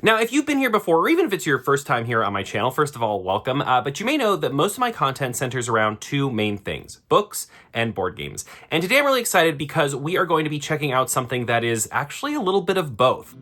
Now, if you've been here before, or even if it's your first time here on my channel, first of all, welcome. But you may know that most of my content centers around two main things: books and board games. And today I'm really excited because we are going to be checking out something that is actually a little bit of both.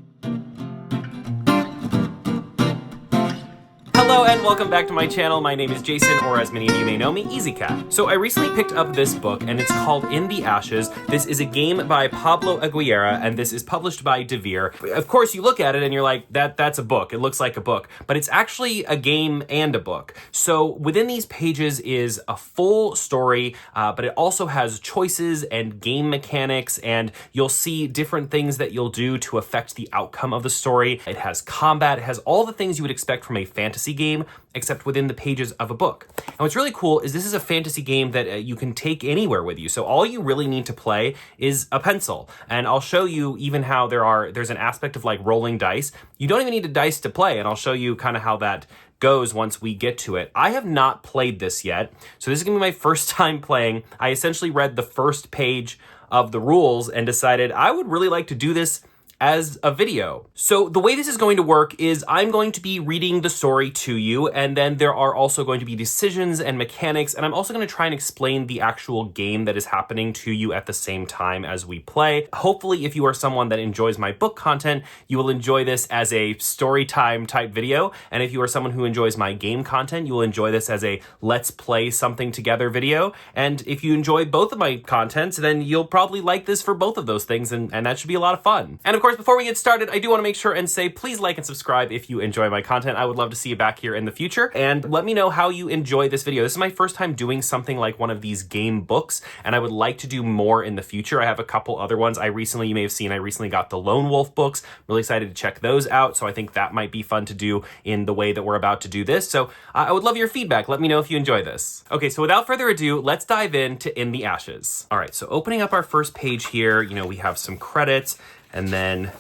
Hello and welcome back to my channel. My name is Jason, or as many of you may know me, EasyCat. So I recently picked up this book and it's called In the Ashes. This is a game by Pablo Aguilera and this is published by Devere. Of course, you look at it and you're like, that's a book. It looks like a book, but it's actually a game and a book. So within these pages is a full story, but it also has choices and game mechanics, and you'll see different things that you'll do to affect the outcome of the story. It has combat, it has all the things you would expect from a fantasy game, except within the pages of a book. And what's really cool is this is a fantasy game that you can take anywhere with you. So all you really need to play is a pencil. And I'll show you even how there's an aspect of like rolling dice. You don't even need a dice to play, and I'll show you kind of how that goes once we get to it. I have not played this yet, so this is gonna be my first time playing. I essentially read the first page of the rules and decided I would really like to do this as a video. So the way this is going to work is I'm going to be reading the story to you, and then there are also going to be decisions and mechanics, and I'm also going to try and explain the actual game that is happening to you at the same time as we play. Hopefully, if you are someone that enjoys my book content, you will enjoy this as a story time type video, and if you are someone who enjoys my game content, you will enjoy this as a let's play something together video. And if you enjoy both of my contents, then you'll probably like this for both of those things, and that should be a lot of fun. And of course, before we get started, I do want to make sure and say, please like and subscribe if you enjoy my content. I would love to see you back here in the future, and let me know how you enjoy this video. This is my first time doing something like one of these game books, and I would like to do more in the future. I have a couple other ones. You may have seen, I recently got the Lone Wolf books. Really excited to check those out, so I think that might be fun to do in the way that we're about to do this. So I would love your feedback. Let me know if you enjoy this. Okay, so without further ado, let's dive into In the Ashes. All right, so opening up our first page here, we have some credits, and then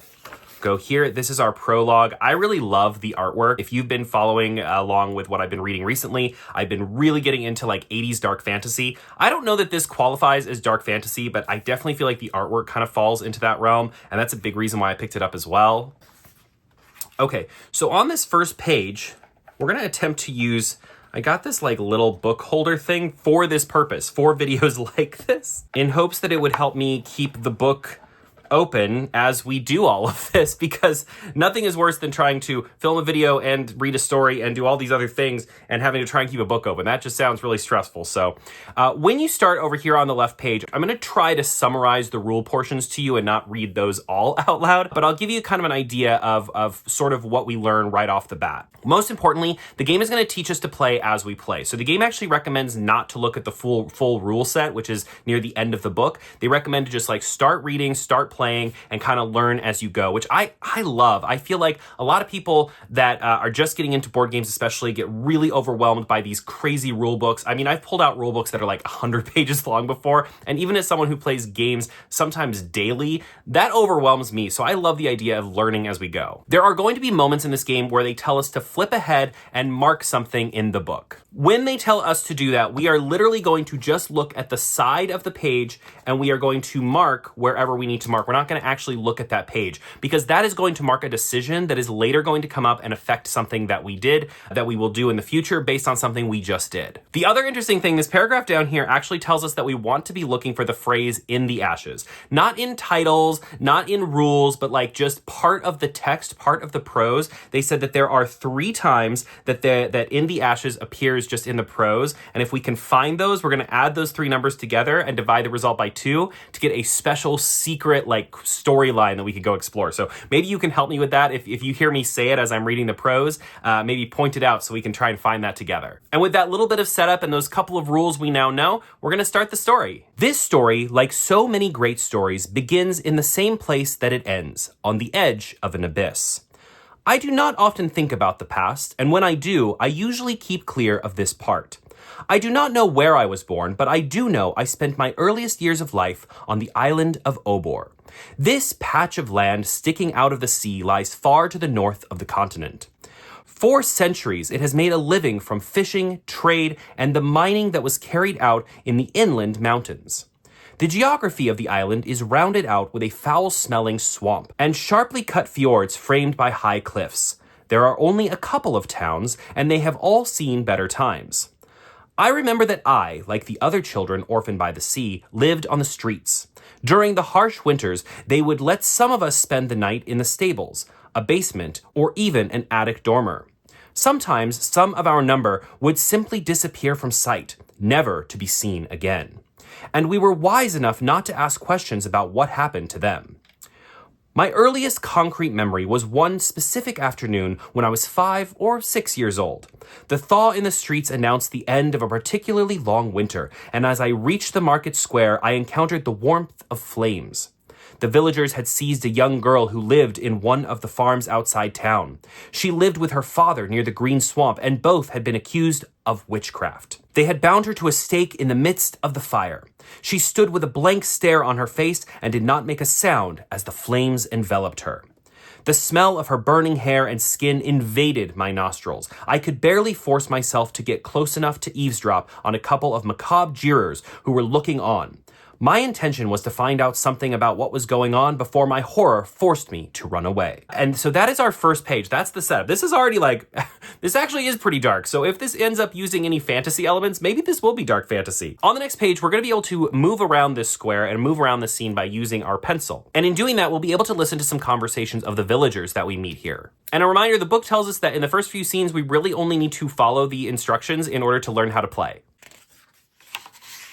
go here. This is our prologue. I really love the artwork. If you've been following along with what I've been reading recently, I've been really getting into like 80s dark fantasy. I don't know that this qualifies as dark fantasy, but I definitely feel like the artwork kind of falls into that realm, and that's a big reason why I picked it up as well. Okay, so on this first page, we're gonna attempt to use, I got this like little book holder thing for this purpose, for videos like this, in hopes that it would help me keep the book open as we do all of this, because nothing is worse than trying to film a video and read a story and do all these other things and having to try and keep a book open. That just sounds really stressful. So when you start over here on the left page, I'm going to try to summarize the rule portions to you and not read those all out loud, but I'll give you kind of an idea of sort of what we learn right off the bat. Most importantly, the game is going to teach us to play as we play. So the game actually recommends not to look at the full rule set, which is near the end of the book. They recommend to just like start reading, start playing, and kind of learn as you go, which I love. I feel like a lot of people that are just getting into board games especially get really overwhelmed by these crazy rule books. I mean, I've pulled out rule books that are like 100 pages long before, and even as someone who plays games sometimes daily, that overwhelms me. So I love the idea of learning as we go. There are going to be moments in this game where they tell us to flip ahead and mark something in the book. When they tell us to do that, we are literally going to just look at the side of the page and we are going to mark wherever we need to mark. We're not going to actually look at that page, because that is going to mark a decision that is later going to come up and affect something that we did, that we will do in the future based on something we just did. The other interesting thing, this paragraph down here actually tells us that we want to be looking for the phrase "in the ashes." Not in titles, not in rules, but like just part of the text, part of the prose. They said that there are 3 times that "in the ashes" appears just in the prose, and if we can find those, we're going to add those 3 numbers together and divide the result by 2 to get a special secret like storyline that we could go explore. So maybe you can help me with that. If you hear me say it as I'm reading the prose, maybe point it out so we can try and find that together. And with that little bit of setup and those couple of rules we now know, we're going to start the story. This story, like so many great stories, begins in the same place that it ends, on the edge of an abyss. I do not often think about the past, and when I do, I usually keep clear of this part. I do not know where I was born, but I do know I spent my earliest years of life on the island of Obor. This patch of land sticking out of the sea lies far to the north of the continent. For centuries, it has made a living from fishing, trade, and the mining that was carried out in the inland mountains. The geography of the island is rounded out with a foul-smelling swamp and sharply cut fjords framed by high cliffs. There are only a couple of towns, and they have all seen better times. I remember that I, like the other children orphaned by the sea, lived on the streets. During the harsh winters, they would let some of us spend the night in the stables, a basement, or even an attic dormer. Sometimes some of our number would simply disappear from sight, never to be seen again. And we were wise enough not to ask questions about what happened to them. My earliest concrete memory was one specific afternoon when I was 5 or 6 years old. The thaw in the streets announced the end of a particularly long winter, and as I reached the market square, I encountered the warmth of flames. The villagers had seized a young girl who lived in one of the farms outside town. She lived with her father near the green swamp, and both had been accused of witchcraft. They had bound her to a stake in the midst of the fire. She stood with a blank stare on her face and did not make a sound as the flames enveloped her. The smell of her burning hair and skin invaded my nostrils. I could barely force myself to get close enough to eavesdrop on a couple of macabre jeerers who were looking on. My intention was to find out something about what was going on before my horror forced me to run away. And so that is our first page. That's the setup. This is already this actually is pretty dark. So if this ends up using any fantasy elements, maybe this will be dark fantasy. On the next page, we're going to be able to move around this square and move around the scene by using our pencil. And in doing that, we'll be able to listen to some conversations of the villagers that we meet here. And a reminder, the book tells us that in the first few scenes, we really only need to follow the instructions in order to learn how to play.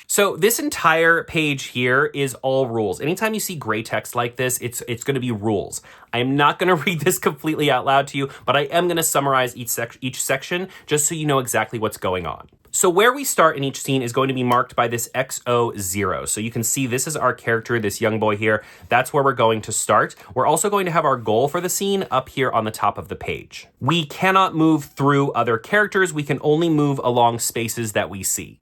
So this entire page here is all rules. Anytime you see gray text like this, it's going to be rules. I am not going to read this completely out loud to you, but I am going to summarize each section just so you know exactly what's going on. So where we start in each scene is going to be marked by this XO0. So you can see this is our character, this young boy here. That's where we're going to start. We're also going to have our goal for the scene up here on the top of the page. We cannot move through other characters. We can only move along spaces that we see.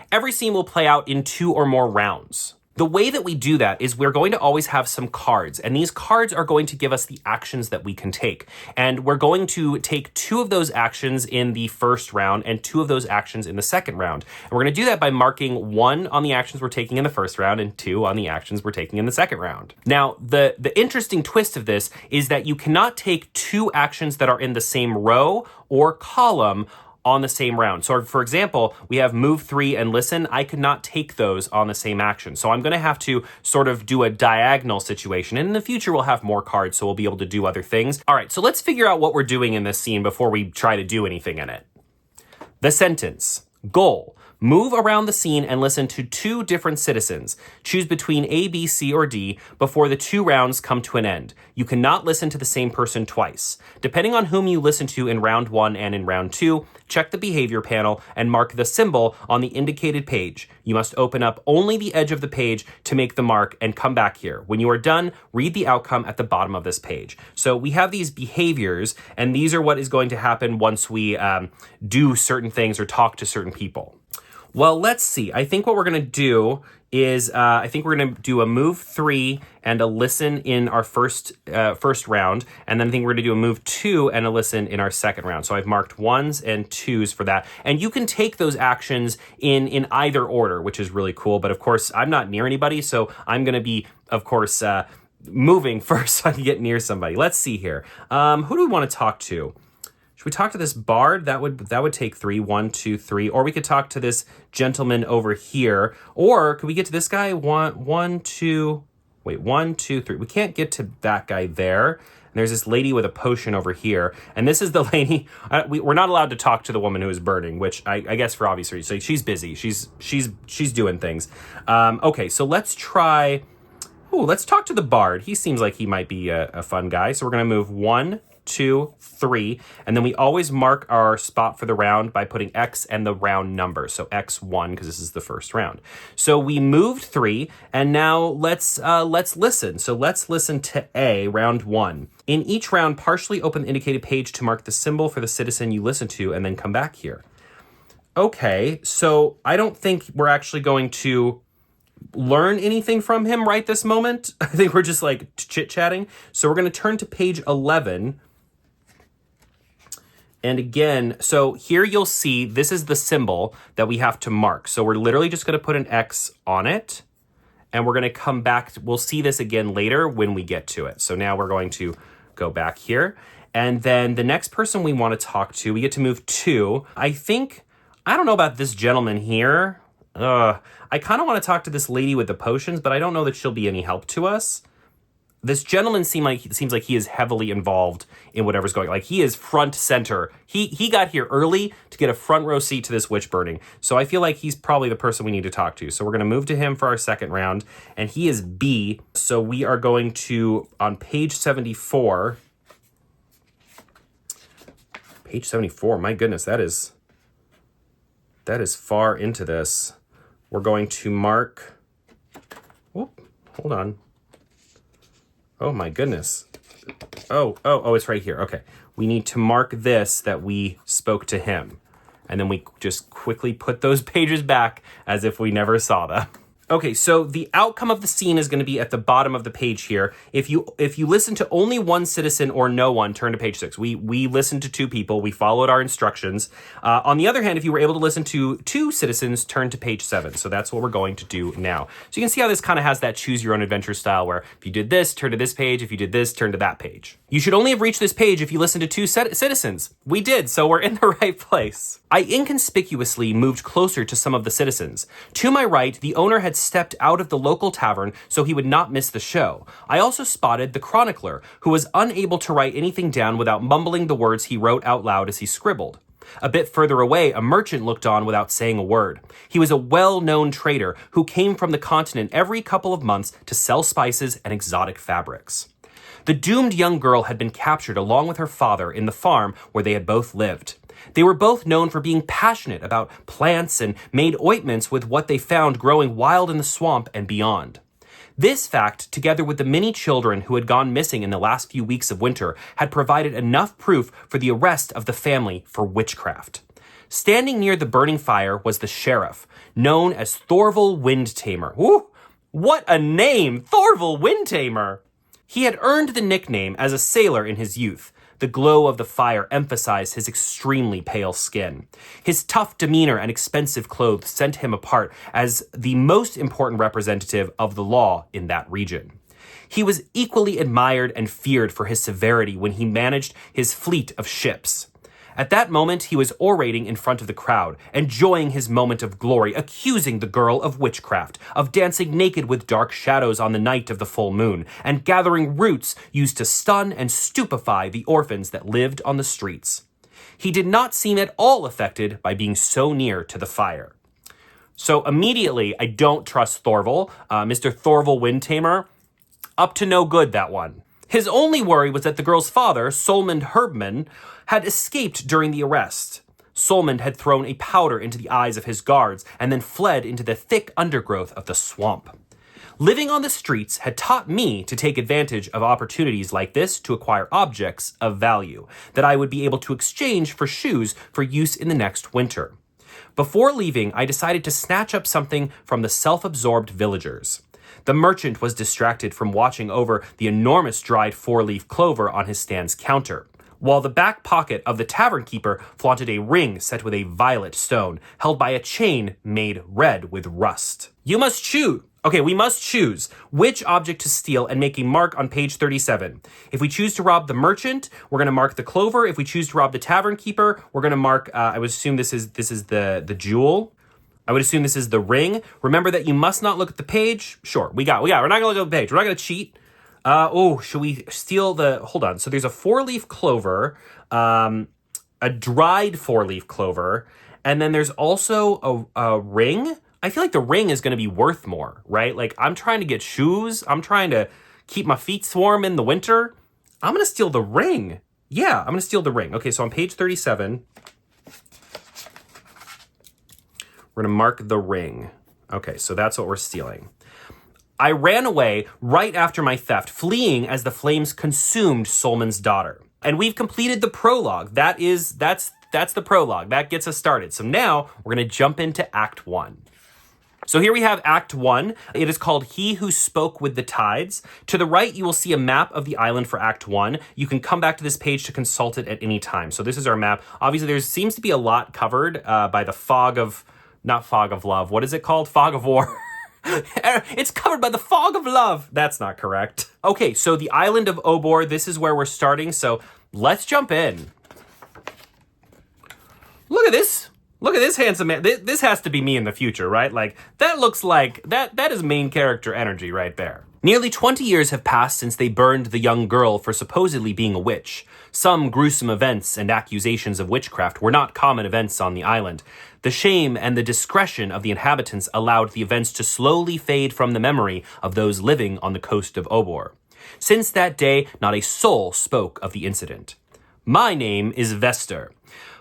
Every scene will play out in 2 or more rounds. The way that we do that is we're going to always have some cards, and these cards are going to give us the actions that we can take. And we're going to take 2 of those actions in the first round and 2 of those actions in the second round. And we're going to do that by marking 1 on the actions we're taking in the first round and 2 on the actions we're taking in the second round. Now, the interesting twist of this is that you cannot take 2 actions that are in the same row or column on the same round. So for example, we have move 3 and listen. I could not take those on the same action. So I'm going to have to sort of do a diagonal situation. And in the future, we'll have more cards, so we'll be able to do other things. All right, so let's figure out what we're doing in this scene before we try to do anything in it. The sentence. Goal. Move around the scene and listen to 2 different citizens. Choose between A, B, C, or D before the 2 rounds come to an end. You cannot listen to the same person twice. Depending on whom you listen to in round 1 and in round 2, check the behavior panel and mark the symbol on the indicated page. You must open up only the edge of the page to make the mark and come back here. When you are done, read the outcome at the bottom of this page. So we have these behaviors, and these are what is going to happen once we do certain things or talk to certain people. Well, let's see. I think what we're going to do is I think we're going to do a move 3 and a listen in our first round. And then I think we're going to do a move 2 and a listen in our second round. So I've marked 1s and 2s for that. And you can take those actions in either order, which is really cool. But of course, I'm not near anybody. So I'm going to be, of course, moving first so I can get near somebody. Let's see here. Who do we want to talk to? Should we talk to this bard? That would take 3. 1, 2, 3. Or we could talk to this gentleman over here. Or could we get to this guy? 1, 2, 3. We can't get to that guy there. And there's this lady with a potion over here. And this is the lady. We're not allowed to talk to the woman who is burning, which I guess for obvious reasons. So she's busy. She's doing things. Okay, so let's try. Oh, let's talk to the bard. He seems like he might be a fun guy. So we're going to move 1, 2, 3, and then we always mark our spot for the round by putting X and the round number. So X1, because this is the first round. So we moved 3, and now let's listen. So let's listen to A, round 1. In each round, partially open the indicated page to mark the symbol for the citizen you listen to, and then come back here. Okay, so I don't think we're actually going to learn anything from him right this moment. I think we're just like chit-chatting. So we're going to turn to page 11. And again, so here you'll see this is the symbol that we have to mark. So we're literally just going to put an X on it. and we're going to come back. We'll see this again later when we get to it. So now we're going to go back here. And then the next person we want to talk to, we get to move to, I don't know about this gentleman here. I kind of want to talk to this lady with the potions, but I don't know that she'll be any help to us. This gentleman seems like he is heavily involved in whatever's going on. Like, he is front center. He got here early to get a front row seat to this witch burning. So I feel like he's probably the person we need to talk to. So we're going to move to him for our second round. And he is B. So we are going to, on page 74. Page 74, my goodness, that is far into this. We're going to mark, hold on. Oh my goodness. Oh, it's right here. Okay. We need to mark this, that we spoke to him. And then we just quickly put those pages back as if we never saw them. Okay, so the outcome of the scene is going to be at the bottom of the page here. If you listen to only one citizen or no one, turn to page 6. We listened to 2 people. We followed our instructions. On the other hand, if you were able to listen to 2 citizens, turn to page 7. So that's what we're going to do now. So you can see how this kind of has that choose your own adventure style, where if you did this, turn to this page. If you did this, turn to that page. You should only have reached this page if you listened to 2 citizens. We did, so we're in the right place. I inconspicuously moved closer to some of the citizens. To my right, the owner had stepped out of the local tavern so he would not miss the show. I also spotted the chronicler, who was unable to write anything down without mumbling the words he wrote out loud as he scribbled. A bit further away, a merchant looked on without saying a word. He was a well-known trader who came from the continent every couple of months to sell spices and exotic fabrics. The doomed young girl had been captured along with her father in the farm where they had both lived. They were both known for being passionate about plants and made ointments with what they found growing wild in the swamp and beyond. This fact, together with the many children who had gone missing in the last few weeks of winter, had provided enough proof for the arrest of the family for witchcraft. Standing near the burning fire was the sheriff, known as Thorval Windtamer. Woo! What a name! Thorval Windtamer! He had earned the nickname as a sailor in his youth. The glow of the fire emphasized his extremely pale skin. His tough demeanor and expensive clothes set him apart as the most important representative of the law in that region. He was equally admired and feared for his severity when he managed his fleet of ships. At that moment, he was orating in front of the crowd, enjoying his moment of glory, accusing the girl of witchcraft, of dancing naked with dark shadows on the night of the full moon, and gathering roots used to stun and stupefy the orphans that lived on the streets. He did not seem at all affected by being so near to the fire. So immediately, I don't trust Thorval. Mr. Thorval Windtamer, up to no good, that one. His only worry was that the girl's father, Solmund Herbman, had escaped during the arrest. Solmund had thrown a powder into the eyes of his guards and then fled into the thick undergrowth of the swamp. Living on the streets had taught me to take advantage of opportunities like this to acquire objects of value that I would be able to exchange for shoes for use in the next winter. Before leaving, I decided to snatch up something from the self-absorbed villagers. The merchant was distracted from watching over the enormous dried 4-leaf clover on his stand's counter, while the back pocket of the tavern keeper flaunted a ring set with a violet stone, held by a chain made red with rust. You must choose. Okay, we must choose which object to steal and make a mark on page 37. If we choose to rob the merchant, we're going to mark the clover. If we choose to rob the tavern keeper, we're going to mark, I would assume this is the jewel. I would assume this is the ring. Remember that you must not look at the page. Sure, we got. We're not going to look at the page. We're not going to cheat. Should we steal hold on. So there's a 4-leaf clover, a dried 4-leaf clover, and then there's also a ring. I feel like the ring is going to be worth more, right? Like, I'm trying to get shoes. I'm trying to keep my feet warm in the winter. I'm going to steal the ring. Yeah, I'm going to steal the ring. Okay, so on page 37, we're going to mark the ring. Okay, so that's what we're stealing. I ran away right after my theft, fleeing as the flames consumed Solmund's daughter. And we've completed the prologue. That's the prologue. That gets us started. So now we're going to jump into Act 1. So here we have Act 1. It is called He Who Spoke with the Tides. To the right, you will see a map of the island for Act 1. You can come back to this page to consult it at any time. So this is our map. Obviously, there seems to be a lot covered by the not fog of love. What is it called? Fog of war. It's covered by the fog of love. That's not correct. Okay, so the island of Obor, this is where we're starting, so let's jump in. Look at this. Look at this handsome man. This has to be me in the future, right? Like, that looks like, that is main character energy right there. Nearly 20 years have passed since they burned the young girl for supposedly being a witch. Some gruesome events and accusations of witchcraft were not common events on the island. The shame and the discretion of the inhabitants allowed the events to slowly fade from the memory of those living on the coast of Obor. Since that day, not a soul spoke of the incident. My name is Vester.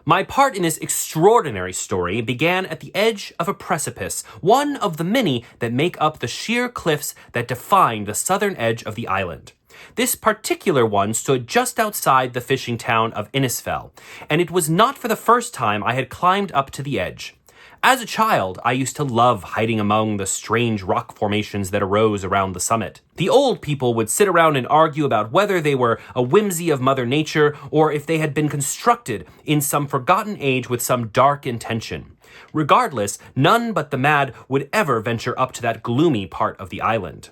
My part in this extraordinary story began at the edge of a precipice, one of the many that make up the sheer cliffs that define the southern edge of the island. This particular one stood just outside the fishing town of Innisfell, and it was not for the first time I had climbed up to the edge. As a child, I used to love hiding among the strange rock formations that arose around the summit. The old people would sit around and argue about whether they were a whimsy of Mother Nature or if they had been constructed in some forgotten age with some dark intention. Regardless, none but the mad would ever venture up to that gloomy part of the island.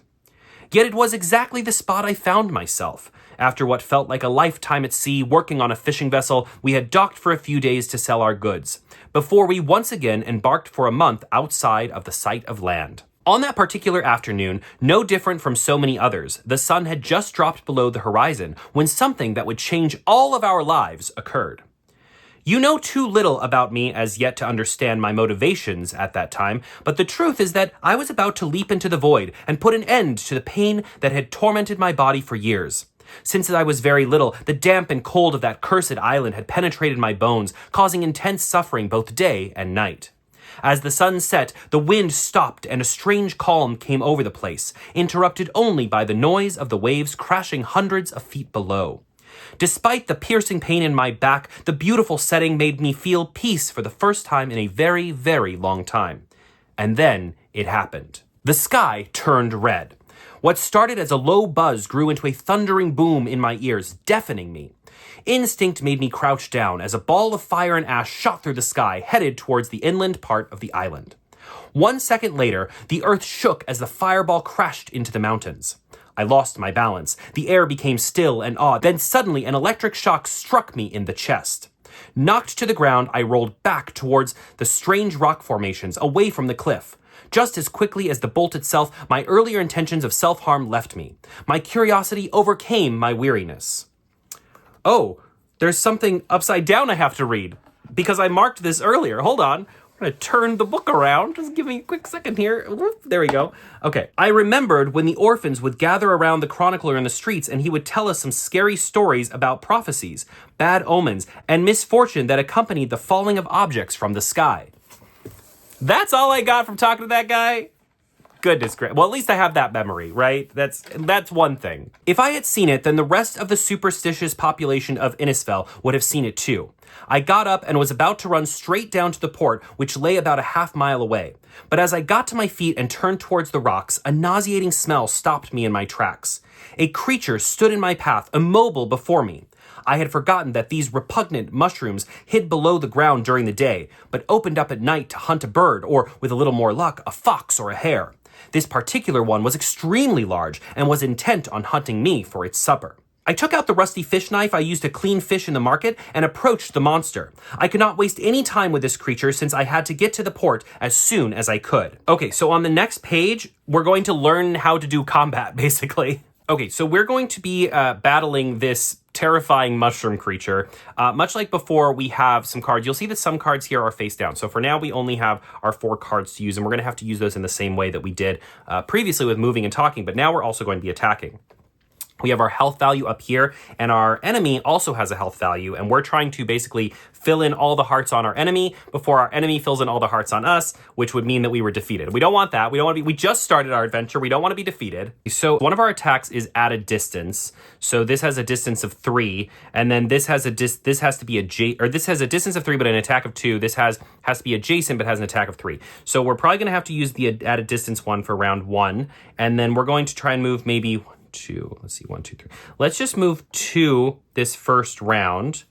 Yet it was exactly the spot I found myself. After what felt like a lifetime at sea, working on a fishing vessel, we had docked for a few days to sell our goods, before we once again embarked for a month outside of the sight of land. On that particular afternoon, no different from so many others, the sun had just dropped below the horizon when something that would change all of our lives occurred. You know too little about me as yet to understand my motivations at that time, but the truth is that I was about to leap into the void and put an end to the pain that had tormented my body for years. Since I was very little, the damp and cold of that cursed island had penetrated my bones, causing intense suffering both day and night. As the sun set, the wind stopped and a strange calm came over the place, interrupted only by the noise of the waves crashing hundreds of feet below. Despite the piercing pain in my back, the beautiful setting made me feel peace for the first time in a very, very long time. And then it happened. The sky turned red. What started as a low buzz grew into a thundering boom in my ears, deafening me. Instinct made me crouch down as a ball of fire and ash shot through the sky, headed towards the inland part of the island. 1 second later, the earth shook as the fireball crashed into the mountains. I lost my balance. The air became still and odd. Then suddenly an electric shock struck me in the chest. Knocked to the ground, I rolled back towards the strange rock formations, away from the cliff. Just as quickly as the bolt itself, my earlier intentions of self-harm left me. My curiosity overcame my weariness. Oh, there's something upside down I have to read, because I marked this earlier. Hold on. I'm going to turn the book around. Just give me a quick second here. Whoop, there we go. Okay. I remembered when the orphans would gather around the chronicler in the streets and he would tell us some scary stories about prophecies, bad omens, and misfortune that accompanied the falling of objects from the sky. That's all I got from talking to that guy? Goodness gracious. Well, at least I have that memory, right? That's one thing. If I had seen it, then the rest of the superstitious population of Innisfell would have seen it too. I got up and was about to run straight down to the port, which lay about a half-mile away. But as I got to my feet and turned towards the rocks, a nauseating smell stopped me in my tracks. A creature stood in my path, immobile before me. I had forgotten that these repugnant mushrooms hid below the ground during the day, but opened up at night to hunt a bird, or, with a little more luck, a fox or a hare. This particular one was extremely large and was intent on hunting me for its supper. I took out the rusty fish knife I used to clean fish in the market and approached the monster. I could not waste any time with this creature since I had to get to the port as soon as I could. Okay, so on the next page, we're going to learn how to do combat, basically. Okay, so we're going to be battling this terrifying mushroom creature. Much like before, we have some cards. You'll see that some cards here are face down. So for now, we only have our 4 cards to use, and we're going to have to use those in the same way that we did previously with moving and talking, but now we're also going to be attacking. We have our health value up here, and our enemy also has a health value, and we're trying to basically fill in all the hearts on our enemy before our enemy fills in all the hearts on us, which would mean that we were defeated. We don't want that. We just started our adventure. We don't want to be defeated. So one of our attacks is at a distance. So this has a distance of 3, and then this has a distance of 3 but an attack of 2. This has to be adjacent but has an attack of 3. So we're probably going to have to use the at a distance one for round 1, and then we're going to try and move maybe 2. Let's see, 1, 2, 3. Let's just move 2 this first round,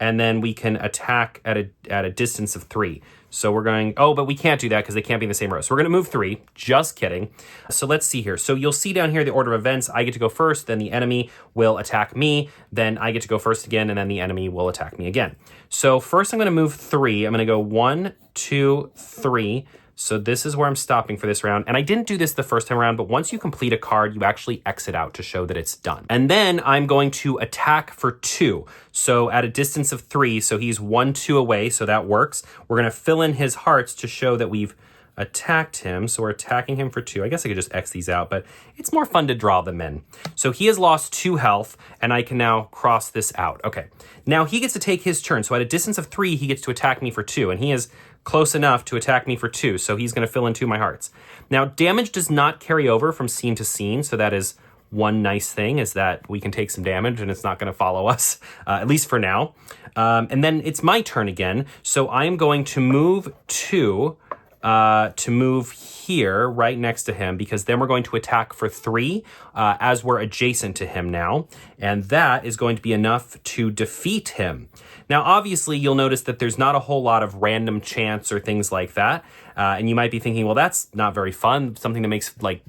and then we can attack at a distance of 3. So we're going, oh, but we can't do that because they can't be in the same row. So we're going to move 3. Just kidding. So let's see here. So you'll see down here the order of events. I get to go first, then the enemy will attack me, then I get to go first again, and then the enemy will attack me again. So first I'm going to move 3. I'm going to go 1, 2, 3. So this is where I'm stopping for this round. And I didn't do this the first time around, but once you complete a card, you actually exit out to show that it's done. And then I'm going to attack for 2. So at a distance of 3, so he's 1, 2 away, so that works. We're gonna fill in his hearts to show that we've attacked him. So we're attacking him for 2. I guess I could just X these out, but it's more fun to draw them in. So he has lost 2 health, and I can now cross this out. Okay, now he gets to take his turn. So at a distance of 3, he gets to attack me for 2, and he is close enough to attack me for 2, so he's going to fill in 2 of my hearts. Now, damage does not carry over from scene to scene, so that is one nice thing, is that we can take some damage and it's not going to follow us, at least for now. And then it's my turn again, so I am going to move 2 to move here right next to him, because then we're going to attack for 3 as we're adjacent to him now, and that is going to be enough to defeat him. Now, obviously, you'll notice that there's not a whole lot of random chance or things like that, and you might be thinking, well, that's not very fun. Something that makes like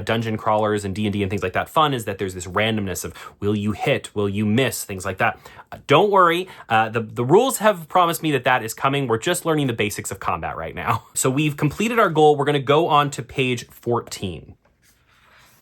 dungeon crawlers and D&D and things like that fun is that there's this randomness of will you hit, will you miss, things like that. Don't worry, the rules have promised me that that is coming. We're just learning the basics of combat right now. So we've completed our goal. We're going to go on to page 14.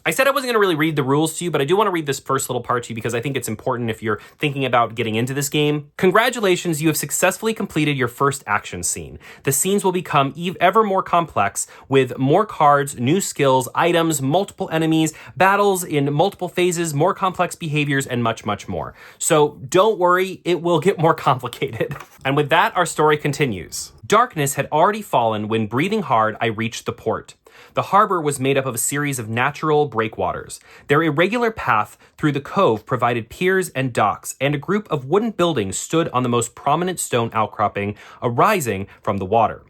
I said I wasn't going to really read the rules to you, but I do want to read this first little part to you because I think it's important if you're thinking about getting into this game. Congratulations, you have successfully completed your first action scene. The scenes will become ever more complex with more cards, new skills, items, multiple enemies, battles in multiple phases, more complex behaviors, and much, much more. So don't worry, it will get more complicated. And with that, our story continues. Darkness had already fallen when, breathing hard, I reached the port. The harbor was made up of a series of natural breakwaters. Their irregular path through the cove provided piers and docks, and a group of wooden buildings stood on the most prominent stone outcropping arising from the water.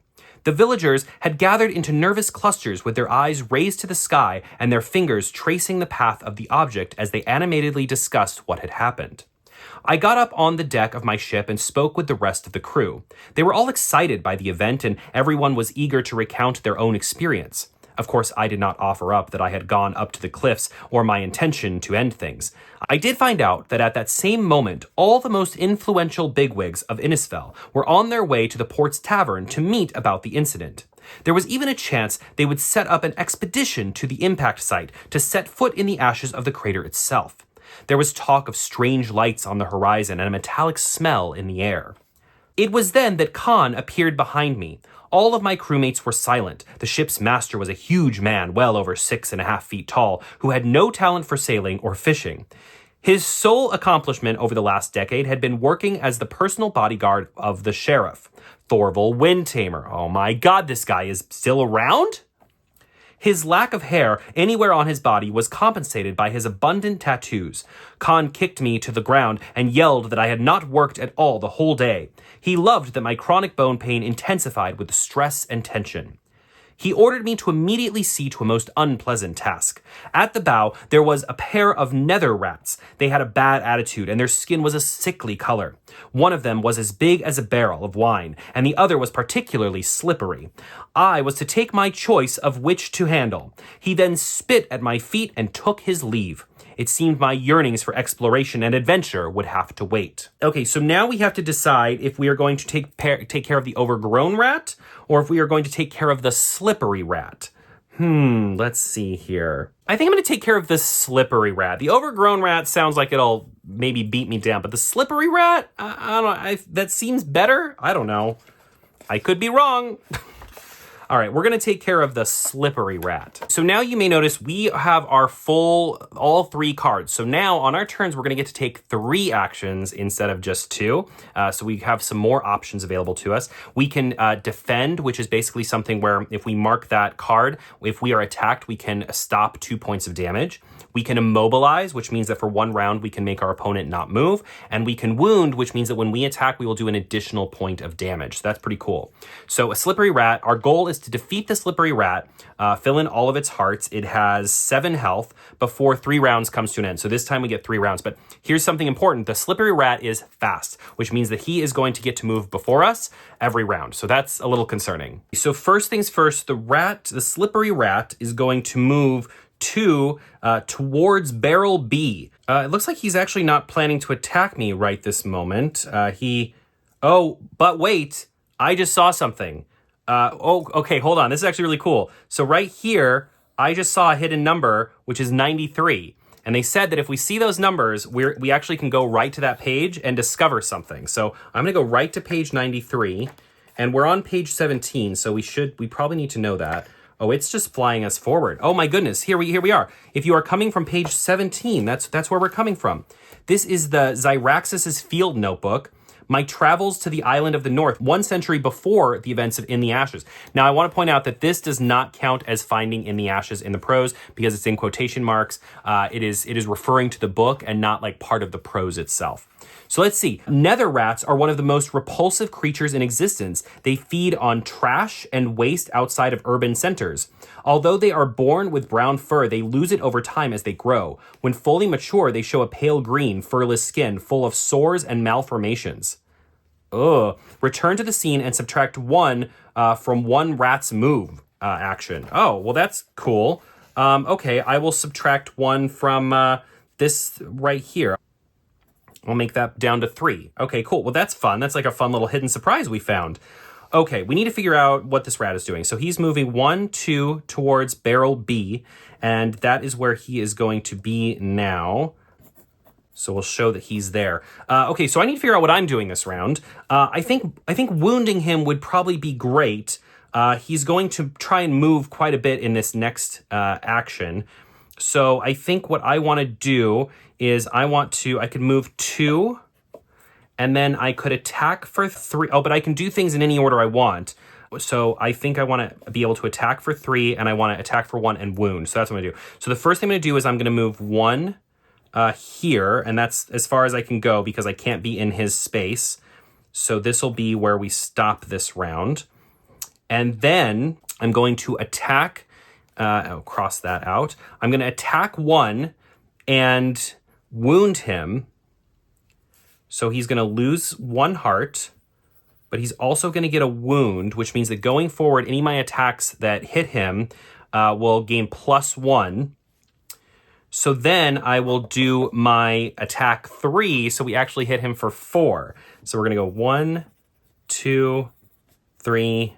The villagers had gathered into nervous clusters with their eyes raised to the sky and their fingers tracing the path of the object as they animatedly discussed what had happened. I got up on the deck of my ship and spoke with the rest of the crew. They were all excited by the event, and everyone was eager to recount their own experience. Of course, I did not offer up that I had gone up to the cliffs or my intention to end things. I did find out that at that same moment, all the most influential bigwigs of Innisfell were on their way to the port's tavern to meet about the incident. There was even a chance they would set up an expedition to the impact site to set foot in the ashes of the crater itself. There was talk of strange lights on the horizon and a metallic smell in the air. It was then that Khan appeared behind me. All of my crewmates were silent. The ship's master was a huge man, well over 6.5 feet tall, who had no talent for sailing or fishing. His sole accomplishment over the last decade had been working as the personal bodyguard of the sheriff, Thorval Windtamer. Oh my god, this guy is still around? His lack of hair anywhere on his body was compensated by his abundant tattoos. Khan kicked me to the ground and yelled that I had not worked at all the whole day. He loved that my chronic bone pain intensified with the stress and tension. He ordered me to immediately see to a most unpleasant task. At the bow, there was a pair of nether rats. They had a bad attitude, and their skin was a sickly color. One of them was as big as a barrel of wine, and the other was particularly slippery. I was to take my choice of which to handle. He then spit at my feet and took his leave. It seemed my yearnings for exploration and adventure would have to wait. Okay, so now we have to decide if we are going to take care of the overgrown rat or if we are going to take care of the slippery rat. Let's see here. I think I'm going to take care of the slippery rat. The overgrown rat sounds like it'll maybe beat me down, but the slippery rat, I don't know, that seems better. I don't know. I could be wrong. All right, we're going to take care of the slippery rat. So now you may notice we have our all 3 cards. So now on our turns, we're going to get to take 3 actions instead of just 2. So we have some more options available to us. We can defend, which is basically something where if we mark that card, if we are attacked, we can stop 2 points of damage. We can immobilize, which means that for 1 round, we can make our opponent not move. And we can wound, which means that when we attack, we will do an additional point of damage. So that's pretty cool. So a slippery rat, our goal is to defeat the slippery rat, fill in all of its hearts. It has 7 health before 3 rounds comes to an end. So this time we get 3 rounds. But here's something important. The slippery rat is fast, which means that he is going to get to move before us every round. So that's a little concerning. So first things first, the slippery rat is going to move towards barrel B. It looks like he's actually not planning to attack me right this moment. But wait, I just saw something. Okay, hold on. This is actually really cool. So right here, I just saw a hidden number, which is 93. And they said that if we see those numbers, we actually can go right to that page and discover something. So I'm going to go right to page 93, and we're on page 17, so we probably need to know that. Oh, it's just flying us forward. Oh my goodness, here we are. If you are coming from page 17, that's where we're coming from. This is the Zyraxis' field notebook. My travels to the island of the north, 1 century before the events of In the Ashes. Now, I want to point out that this does not count as finding In the Ashes in the prose because it's in quotation marks. It is referring to the book and not like part of the prose itself. So let's see. Nether rats are one of the most repulsive creatures in existence. They feed on trash and waste outside of urban centers. Although they are born with brown fur, they lose it over time as they grow. When fully mature, they show a pale green, furless skin full of sores and malformations. Ugh. Return to the scene and subtract 1 from 1 rat's move action. Oh, well, that's cool. Okay, I will subtract 1 from this right here. I'll make that down to 3. Okay, cool. Well, that's fun. That's like a fun little hidden surprise we found. Okay, we need to figure out what this rat is doing. So he's moving 1, 2 towards barrel B, and that is where he is going to be now. So we'll show that he's there. Okay, so I need to figure out what I'm doing this round. I think wounding him would probably be great. He's going to try and move quite a bit in this next action. So I think what I want to do is I could move 2, and then I could attack for 3. Oh, but I can do things in any order I want. So I think I want to be able to attack for 3, and I want to attack for 1 and wound. So that's what I'm going to do. So the first thing I'm going to do is I'm going to move 1 here, and that's as far as I can go because I can't be in his space. So this will be where we stop this round. And then I'm going to attack, cross that out. I'm going to attack 1 and wound him. So he's going to lose 1 heart, but he's also going to get a wound, which means that going forward, any of my attacks that hit him will gain +1. So then I will do my attack 3, so we actually hit him for 4. So we're going to go 1, 2, 3,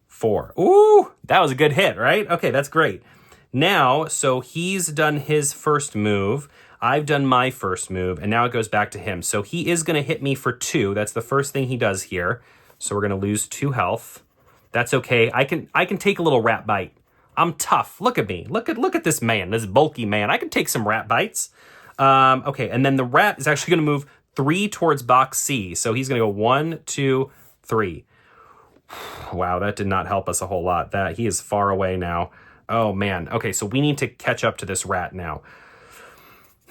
4. Ooh, that was a good hit, right? Okay, that's great. Now, so he's done his first move. I've done my first move, and now it goes back to him. So he is going to hit me for 2. That's the first thing he does here. So we're going to lose 2 health. That's okay. I can take a little rat bite. I'm tough. Look at me. Look at this man, this bulky man. I can take some rat bites. Okay, and then the rat is actually going to move 3 towards box C. So he's going to go 1, 2, 3. Wow, that did not help us a whole lot. That he is far away now. Oh, man. Okay, so we need to catch up to this rat now.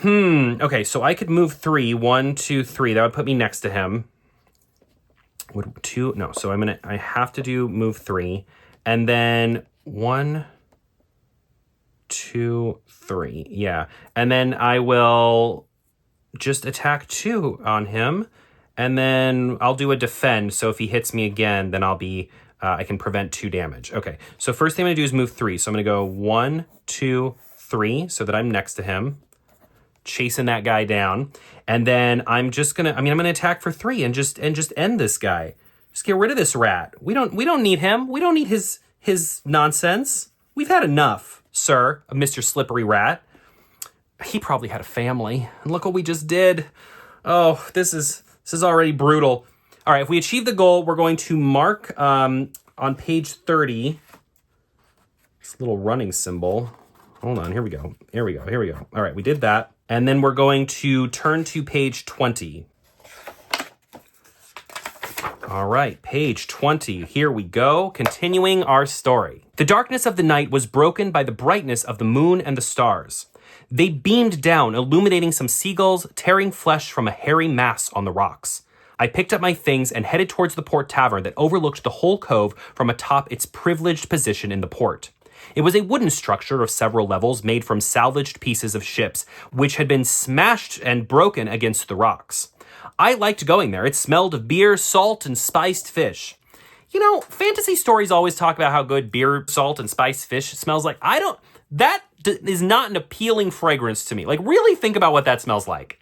Okay, so I could move 3. 1, 2, 3. That would put me next to him. Would 2? No, so I have to do move 3. And then 1, 2, 3. Yeah. And then I will just attack 2 on him. And then I'll do a defend. So if he hits me again, then I'll be, I can prevent 2 damage. Okay. So first thing I'm going to do is move 3. So I'm going to go 1, 2, 3 so that I'm next to him, chasing that guy down. And then I'm just going to, I'm going to attack for 3 and just end this guy. Just get rid of this rat. We don't need him. We don't need his nonsense. We've had enough, sir, of Mr. Slippery Rat. He probably had a family. And look what we just did. Oh, this is already brutal. All right, if we achieve the goal, we're going to mark on page 30 this little running symbol. Hold on, here we go. All right, we did that. And then we're going to turn to page 20. All right, page 20. Here we go, continuing our story. The darkness of the night was broken by the brightness of the moon and the stars. They beamed down, illuminating some seagulls tearing flesh from a hairy mass on the rocks. I picked up my things and headed towards the port tavern that overlooked the whole cove from atop its privileged position in the port. It was a wooden structure of several levels made from salvaged pieces of ships, which had been smashed and broken against the rocks. I liked going there. It smelled of beer, salt, and spiced fish. You know, fantasy stories always talk about how good beer, salt, and spiced fish smells like. That is not an appealing fragrance to me. Like, really think about what that smells like.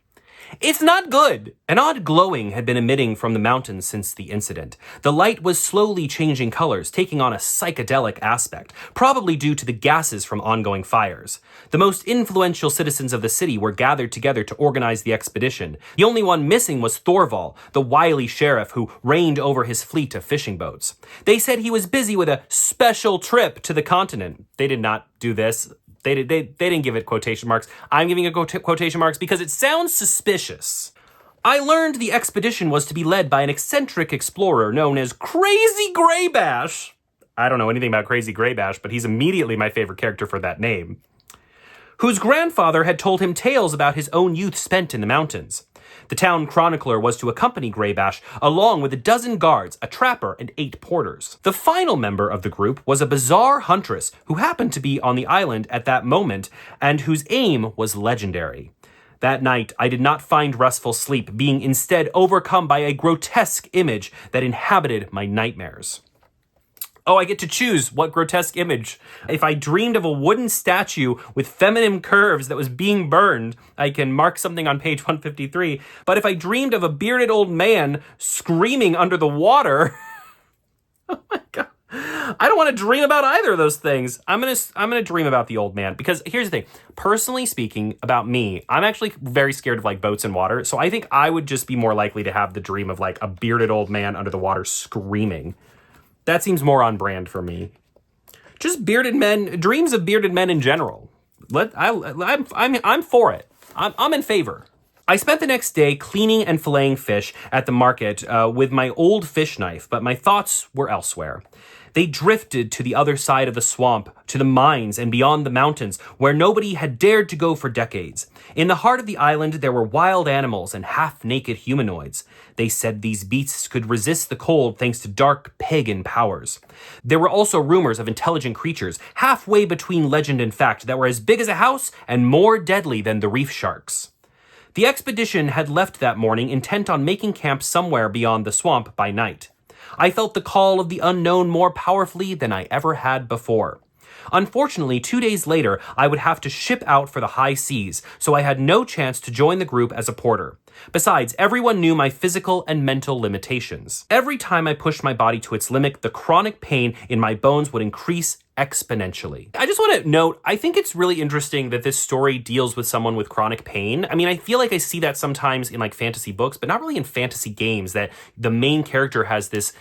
It's not good. An odd glowing had been emitting from the mountains since the incident. The light was slowly changing colors, taking on a psychedelic aspect, probably due to the gases from ongoing fires. The most influential citizens of the city were gathered together to organize the expedition. The only one missing was Thorval, the wily sheriff who reigned over his fleet of fishing boats. They said he was busy with a special trip to the continent. They did not do this. They didn't give it quotation marks. I'm giving it quotation marks because it sounds suspicious. I learned the expedition was to be led by an eccentric explorer known as Crazy Graybash. I don't know anything about Crazy Graybash, but he's immediately my favorite character for that name. Whose grandfather had told him tales about his own youth spent in the mountains. The town chronicler was to accompany Graybash, along with 12 guards, a trapper, and 8 porters. The final member of the group was a bizarre huntress who happened to be on the island at that moment and whose aim was legendary. That night, I did not find restful sleep, being instead overcome by a grotesque image that inhabited my nightmares. Oh, I get to choose what grotesque image. If I dreamed of a wooden statue with feminine curves that was being burned, I can mark something on page 153. But if I dreamed of a bearded old man screaming under the water, oh my God. I don't want to dream about either of those things. I'm gonna dream about the old man, because here's the thing. Personally speaking, about me, I'm actually very scared of like boats and water. So I think I would just be more likely to have the dream of like a bearded old man under the water screaming. That seems more on brand for me. Just bearded men, dreams of bearded men in general. I'm for it. I'm in favor. I spent the next day cleaning and filleting fish at the market with my old fish knife, but my thoughts were elsewhere. They drifted to the other side of the swamp, to the mines and beyond the mountains, where nobody had dared to go for decades. In the heart of the island, there were wild animals and half-naked humanoids. They said these beasts could resist the cold thanks to dark pagan powers. There were also rumors of intelligent creatures, halfway between legend and fact, that were as big as a house and more deadly than the reef sharks. The expedition had left that morning intent on making camp somewhere beyond the swamp by night. I felt the call of the unknown more powerfully than I ever had before. Unfortunately, 2 days later, I would have to ship out for the high seas, so I had no chance to join the group as a porter. Besides, everyone knew my physical and mental limitations. Every time I pushed my body to its limit, the chronic pain in my bones would increase exponentially. I just want to note, I think it's really interesting that this story deals with someone with chronic pain. I mean, I feel like I see that sometimes in like fantasy books, but not really in fantasy games, that the main character has this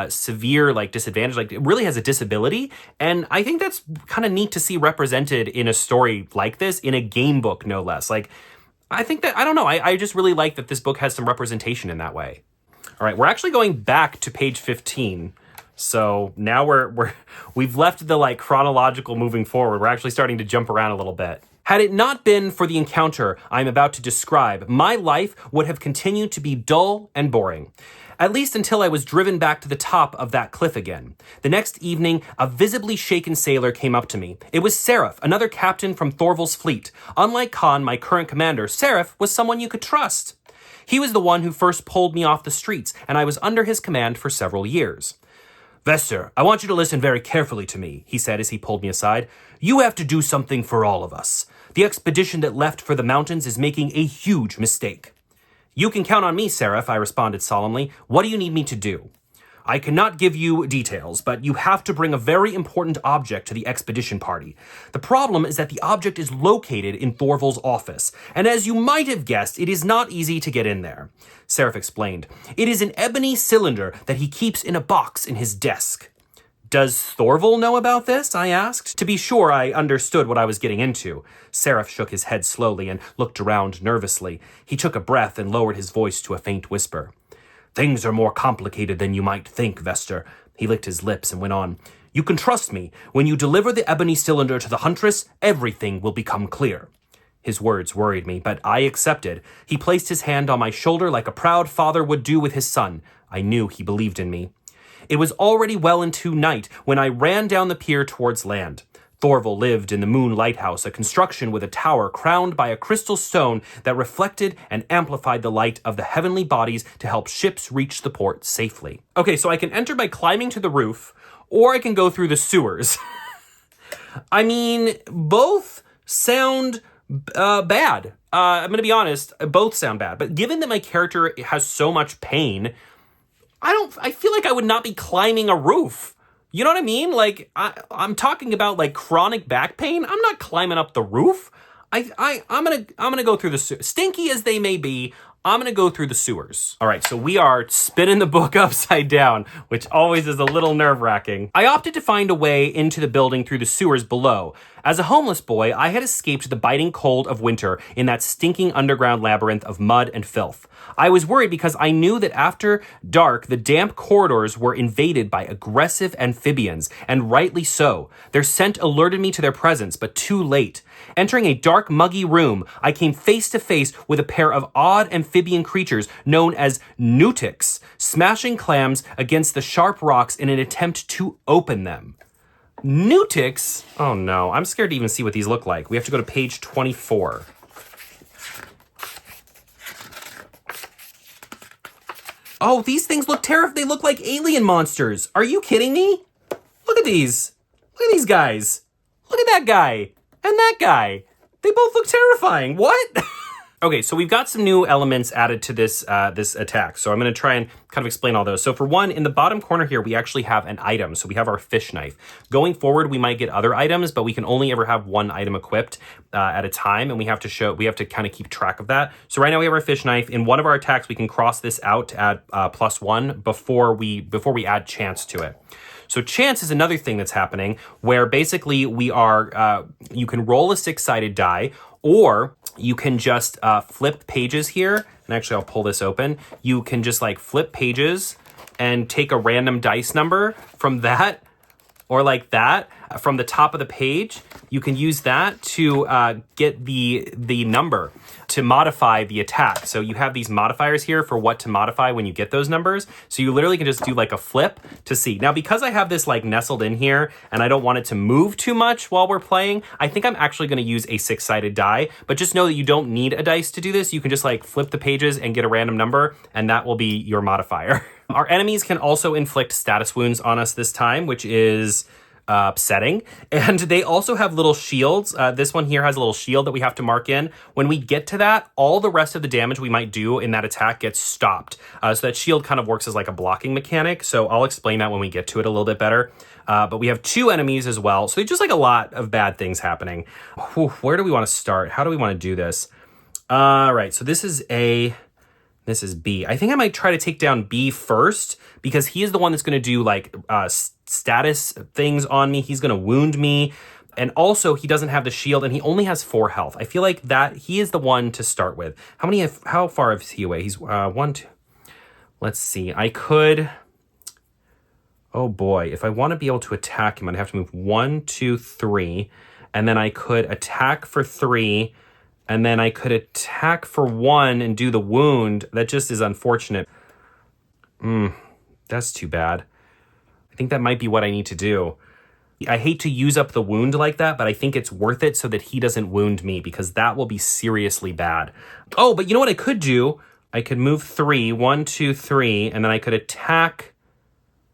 severe like disadvantage, like it really has a disability. And I think that's kind of neat to see represented in a story like this, in a game book, no less. Like, I think that, I don't know, I just really like that this book has some representation in that way. All right, we're actually going back to page 15. So now we've left the like chronological moving forward. We're actually starting to jump around a little bit. Had it not been for the encounter I'm about to describe, my life would have continued to be dull and boring. At least until I was driven back to the top of that cliff again. The next evening, a visibly shaken sailor came up to me. It was Seraph, another captain from Thorval's fleet. Unlike Khan, my current commander, Seraph was someone you could trust. He was the one who first pulled me off the streets, and I was under his command for several years. Vester, I want you to listen very carefully to me, he said as he pulled me aside. You have to do something for all of us. The expedition that left for the mountains is making a huge mistake. You can count on me, Seraph, I responded solemnly. What do you need me to do? I cannot give you details, but you have to bring a very important object to the expedition party. The problem is that the object is located in Thorval's office, and as you might have guessed, it is not easy to get in there. Seraph explained. It is an ebony cylinder that he keeps in a box in his desk. Does Thorval know about this? I asked. To be sure, I understood what I was getting into. Seraph shook his head slowly and looked around nervously. He took a breath and lowered his voice to a faint whisper. Things are more complicated than you might think, Vester. He licked his lips and went on. You can trust me. When you deliver the ebony cylinder to the huntress, everything will become clear. His words worried me, but I accepted. He placed his hand on my shoulder like a proud father would do with his son. I knew he believed in me. It was already well into night when I ran down the pier towards land. Thorvald lived in the Moon Lighthouse, a construction with a tower crowned by a crystal stone that reflected and amplified the light of the heavenly bodies to help ships reach the port safely. Okay, so I can enter by climbing to the roof, or I can go through the sewers. I mean, both sound bad. I'm going to be honest, both sound bad. But given that my character has so much pain, I feel like I would not be climbing a roof. You know what I mean? Like, I'm talking about like chronic back pain. I'm not climbing up the roof. I'm gonna go through the stinky as they may be. I'm gonna go through the sewers. All right, so we are spinning the book upside down, which always is a little nerve-wracking. I opted to find a way into the building through the sewers below. As a homeless boy, I had escaped the biting cold of winter in that stinking underground labyrinth of mud and filth. I was worried because I knew that after dark, the damp corridors were invaded by aggressive amphibians, and rightly so. Their scent alerted me to their presence, but too late. Entering a dark, muggy room, I came face to face with a pair of odd amphibian creatures known as newtics, smashing clams against the sharp rocks in an attempt to open them. Newtics? Oh no, I'm scared to even see what these look like. We have to go to page 24. Oh, these things look terrifying. They look like alien monsters. Are you kidding me? Look at these. Look at these guys. Look at that guy. And that guy. They both look terrifying. What? Okay, so we've got some new elements added to this this attack. So I'm going to try and kind of explain all those. So for one, in the bottom corner here, we actually have an item. So we have our fish knife. Going forward, we might get other items, but we can only ever have one item equipped at a time, and we have to kind of keep track of that. So right now we have our fish knife. In one of our attacks, we can cross this out to add +1 before we add chance to it. So chance is another thing that's happening where basically we are, you can roll a 6-sided die, or you can just flip pages here. And actually, I'll pull this open. You can just like flip pages and take a random dice number from that, or like that, from the top of the page. You can use that to get the number to modify the attack. So you have these modifiers here for what to modify when you get those numbers. So you literally can just do like a flip to see. Now, because I have this like nestled in here and I don't want it to move too much while we're playing, I think I'm actually going to use a 6-sided die. But just know that you don't need a dice to do this. You can just like flip the pages and get a random number, and that will be your modifier. Our enemies can also inflict status wounds on us this time, which is upsetting. And they also have little shields. This one here has a little shield that we have to mark in. When we get to that, all the rest of the damage we might do in that attack gets stopped. So that shield kind of works as like a blocking mechanic. So I'll explain that when we get to it a little bit better. But we have 2 enemies as well. So just like a lot of bad things happening. Whew, where do we want to start? How do we want to do this? Right, so this is B. I think I might try to take down B first, because he is the one that's going to do like status things on me. He's going to wound me. And also he doesn't have the shield, and he only has 4 health. I feel like that he is the one to start with. How far is he away? He's 1, 2. Let's see. I could, oh boy, if I want to be able to attack him, I'd have to move 1, 2, 3. And then I could attack for 3. And then I could attack for 1 and do the wound. That just is unfortunate. That's too bad. I think that might be what I need to do. I hate to use up the wound like that, but I think it's worth it so that he doesn't wound me, because that will be seriously bad. Oh, but you know what I could do? I could move 3, 1, 2, 3, and then I could attack.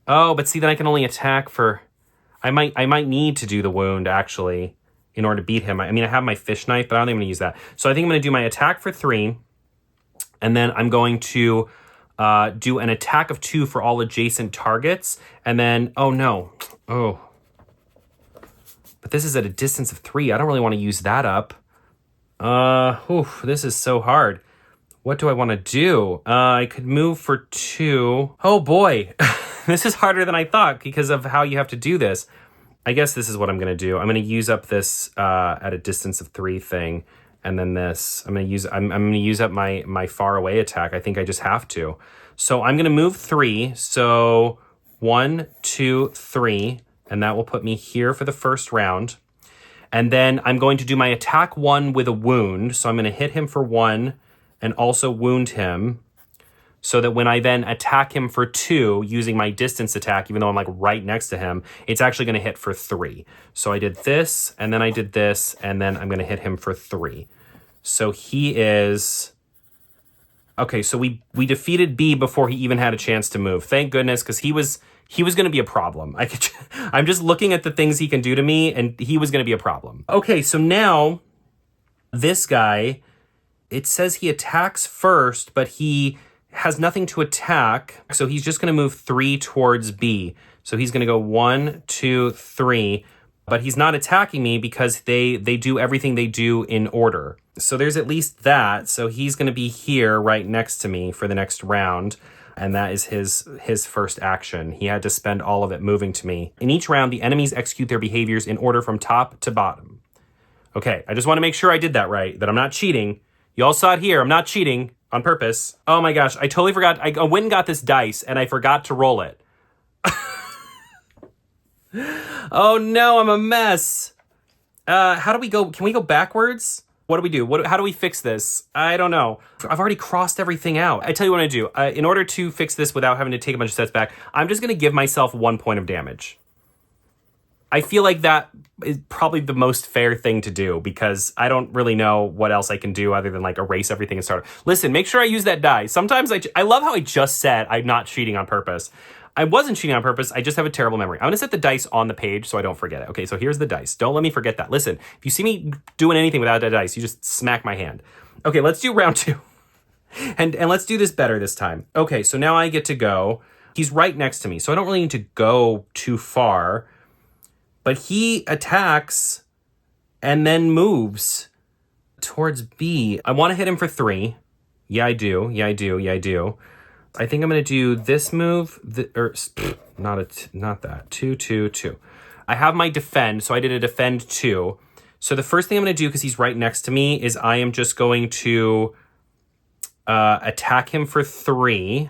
Oh, but see, then I can only attack for, I might need to do the wound actually in order to beat him. I mean, I have my fish knife, but I don't think I'm gonna use that. So I think I'm gonna do my attack for 3, and then I'm going to do an attack of 2 for all adjacent targets, and then, oh no, oh. But this is at a distance of 3. I don't really wanna use that up. This is so hard. What do I wanna do? I could move for 2. Oh boy, this is harder than I thought because of how you have to do this. I guess this is what I'm going to do. I'm going to use up this at a distance of 3 thing, and then this. I'm going to use up my far away attack. I think I just have to. So I'm going to move 3. So 1, 2, 3, and that will put me here for the first round. And then I'm going to do my attack 1 with a wound. So I'm going to hit him for 1 and also wound him. So that when I then attack him for 2 using my distance attack, even though I'm like right next to him, it's actually going to hit for 3. So I did this, and then I did this, and then I'm going to hit him for 3. So he is... Okay, so we defeated B before he even had a chance to move. Thank goodness, because he was going to be a problem. I'm just looking at the things he can do to me, and he was going to be a problem. Okay, so now this guy, it says he attacks first, but he has nothing to attack, so he's just going to move 3 towards B. So he's going to go 1, 2, 3, but he's not attacking me because they do everything they do in order. So there's at least that. So he's going to be here right next to me for the next round, and that is his first action. He had to spend all of it moving to me. In each round, the enemies execute their behaviors in order from top to bottom. Okay, I just want to make sure I did that right, that I'm not cheating. You all saw it here. I'm not cheating. On purpose. Oh my gosh, I totally forgot. I went and got this dice, and I forgot to roll it. Oh no, I'm a mess. How do we go? Can we go backwards? What do we do? How do we fix this? I don't know. I've already crossed everything out. I tell you what I do. In order to fix this without having to take a bunch of steps back, I'm just going to give myself 1 point of damage. I feel like that is probably the most fair thing to do because I don't really know what else I can do other than like erase everything and start. Listen, make sure I use that die. Sometimes I love how I just said I'm not cheating on purpose. I wasn't cheating on purpose. I just have a terrible memory. I'm going to set the dice on the page so I don't forget it. Okay, so here's the dice. Don't let me forget that. Listen, if you see me doing anything without that dice, you just smack my hand. Okay, let's do round 2. And let's do this better this time. Okay, so now I get to go. He's right next to me, so I don't really need to go too far. But he attacks and then moves towards B. I want to hit him for 3. Yeah, I do. I think I'm going to do this move. Not that. 2, 2, 2. I have my defend, so I did a defend 2. So the first thing I'm going to do, because he's right next to me, is I am just going to attack him for 3.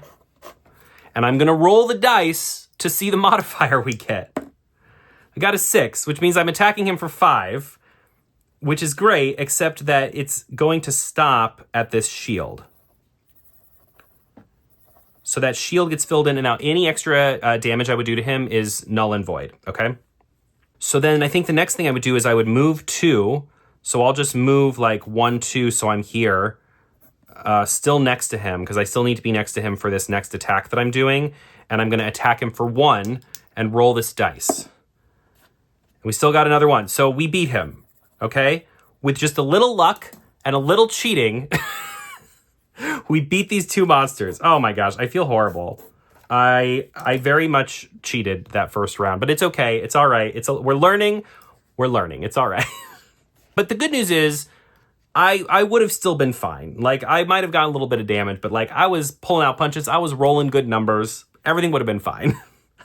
And I'm going to roll the dice to see the modifier we get. I got a 6, which means I'm attacking him for 5, which is great, except that it's going to stop at this shield. So that shield gets filled in, and now any extra damage I would do to him is null and void, okay? So then I think the next thing I would do is I would move 2, so I'll just move like 1, 2, so I'm here, still next to him, because I still need to be next to him for this next attack that I'm doing, and I'm going to attack him for 1 and roll this dice. We still got another 1. So we beat him, okay? With just a little luck and a little cheating, we beat these 2 monsters. Oh my gosh, I feel horrible. I very much cheated that first round, but it's okay. It's all right. We're learning. It's all right. But the good news is I would have still been fine. Like, I might have gotten a little bit of damage, but like I was pulling out punches. I was rolling good numbers. Everything would have been fine.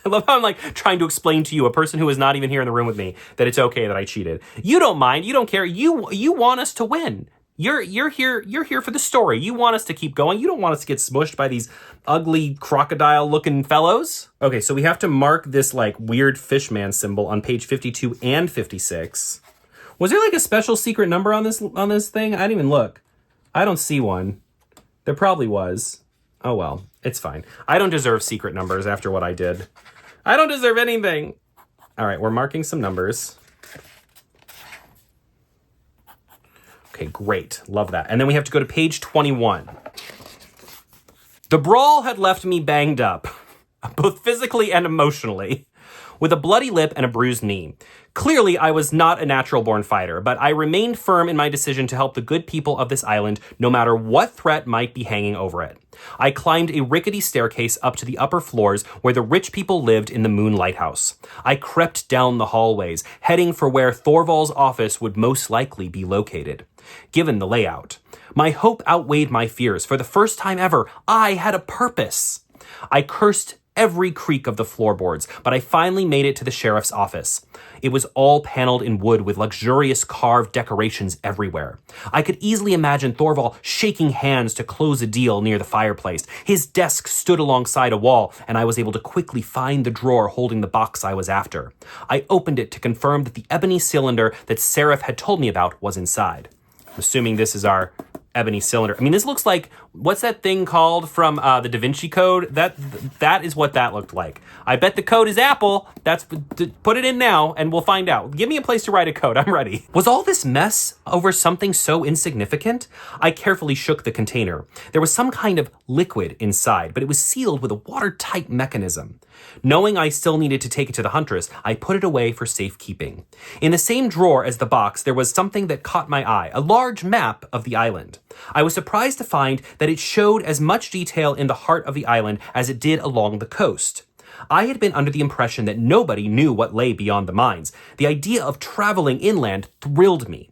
I love how I'm like trying to explain to you, a person who is not even here in the room with me, that it's okay that I cheated. You don't mind. You don't care. You want us to win. You're here for the story. You want us to keep going. You don't want us to get smushed by these ugly crocodile-looking fellows. Okay, so we have to mark this like weird fishman symbol on page 52 and 56. Was there like a special secret number on this thing? I didn't even look. I don't see one. There probably was. Oh well, it's fine. I don't deserve secret numbers after what I did. I don't deserve anything. All right, we're marking some numbers. Okay, great. Love that. And then we have to go to page 21. The brawl had left me banged up, both physically and emotionally, with a bloody lip and a bruised knee. Clearly, I was not a natural-born fighter, but I remained firm in my decision to help the good people of this island, no matter what threat might be hanging over it. I climbed a rickety staircase up to the upper floors where the rich people lived in the Moon Lighthouse. I crept down the hallways, heading for where Thorvald's office would most likely be located. Given the layout, my hope outweighed my fears. For the first time ever, I had a purpose. I cursed every creak of the floorboards, but I finally made it to the sheriff's office. It was all paneled in wood with luxurious carved decorations everywhere. I could easily imagine Thorvald shaking hands to close a deal near the fireplace. His desk stood alongside a wall, and I was able to quickly find the drawer holding the box I was after. I opened it to confirm that the ebony cylinder that Seraph had told me about was inside. I'm assuming this is our ebony cylinder. I mean, this looks like, what's that thing called from the Da Vinci Code? That is what that looked like. I bet the code is Apple. Put it in now and we'll find out. Give me a place to write a code. I'm ready. Was all this mess over something so insignificant? I carefully shook the container. There was some kind of liquid inside, but it was sealed with a watertight mechanism. Knowing I still needed to take it to the Huntress, I put it away for safekeeping. In the same drawer as the box, there was something that caught my eye, a large map of the island. I was surprised to find that it showed as much detail in the heart of the island as it did along the coast. I had been under the impression that nobody knew what lay beyond the mines. The idea of traveling inland thrilled me.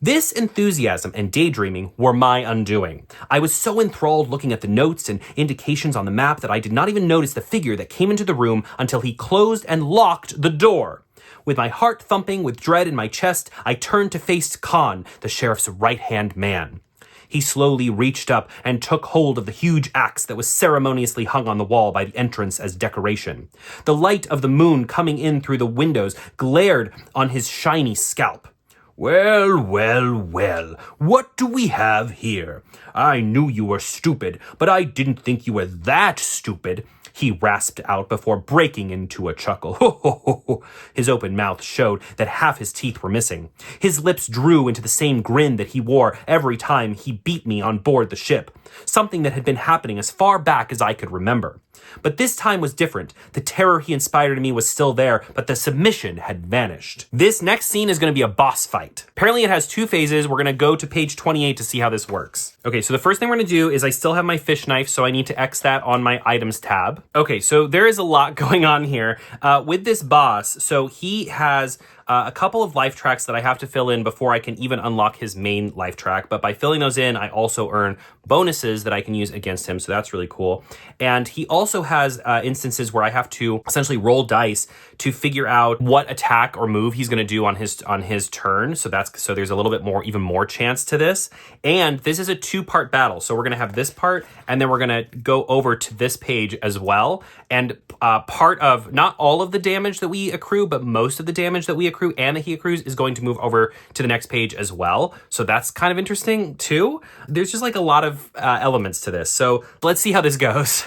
This enthusiasm and daydreaming were my undoing. I was so enthralled looking at the notes and indications on the map that I did not even notice the figure that came into the room until he closed and locked the door. With my heart thumping with dread in my chest, I turned to face Khan, the sheriff's right-hand man. He slowly reached up and took hold of the huge axe that was ceremoniously hung on the wall by the entrance as decoration. The light of the moon coming in through the windows glared on his shiny scalp. "Well, well, well, what do we have here? I knew you were stupid, but I didn't think you were that stupid," he rasped out before breaking into a chuckle. Ho, ho, ho, ho. His open mouth showed that half his teeth were missing. His lips drew into the same grin that he wore every time he beat me on board the ship, something that had been happening as far back as I could remember. But this time was different. The terror he inspired in me was still there, but the submission had vanished. This next scene is going to be a boss fight. Apparently it has 2 phases. We're going to go to page 28 to see how this works. Okay, so the first thing we're going to do is I still have my fish knife, so I need to X that on my items tab. Okay, so there is a lot going on here with this boss. So he has a couple of life tracks that I have to fill in before I can even unlock his main life track. But by filling those in, I also earn bonuses that I can use against him. So that's really cool. And he also has instances where I have to essentially roll dice to figure out what attack or move he's going to do on his turn. So there's a little bit more, even more chance to this. And this is a 2-part battle. So we're going to have this part, and then we're going to go over to this page as well. And part of, not all of the damage that we accrue, but most of the damage that we accrue and that he accrues is going to move over to the next page as well. So that's kind of interesting too. There's just like a lot of elements to this. So let's see how this goes.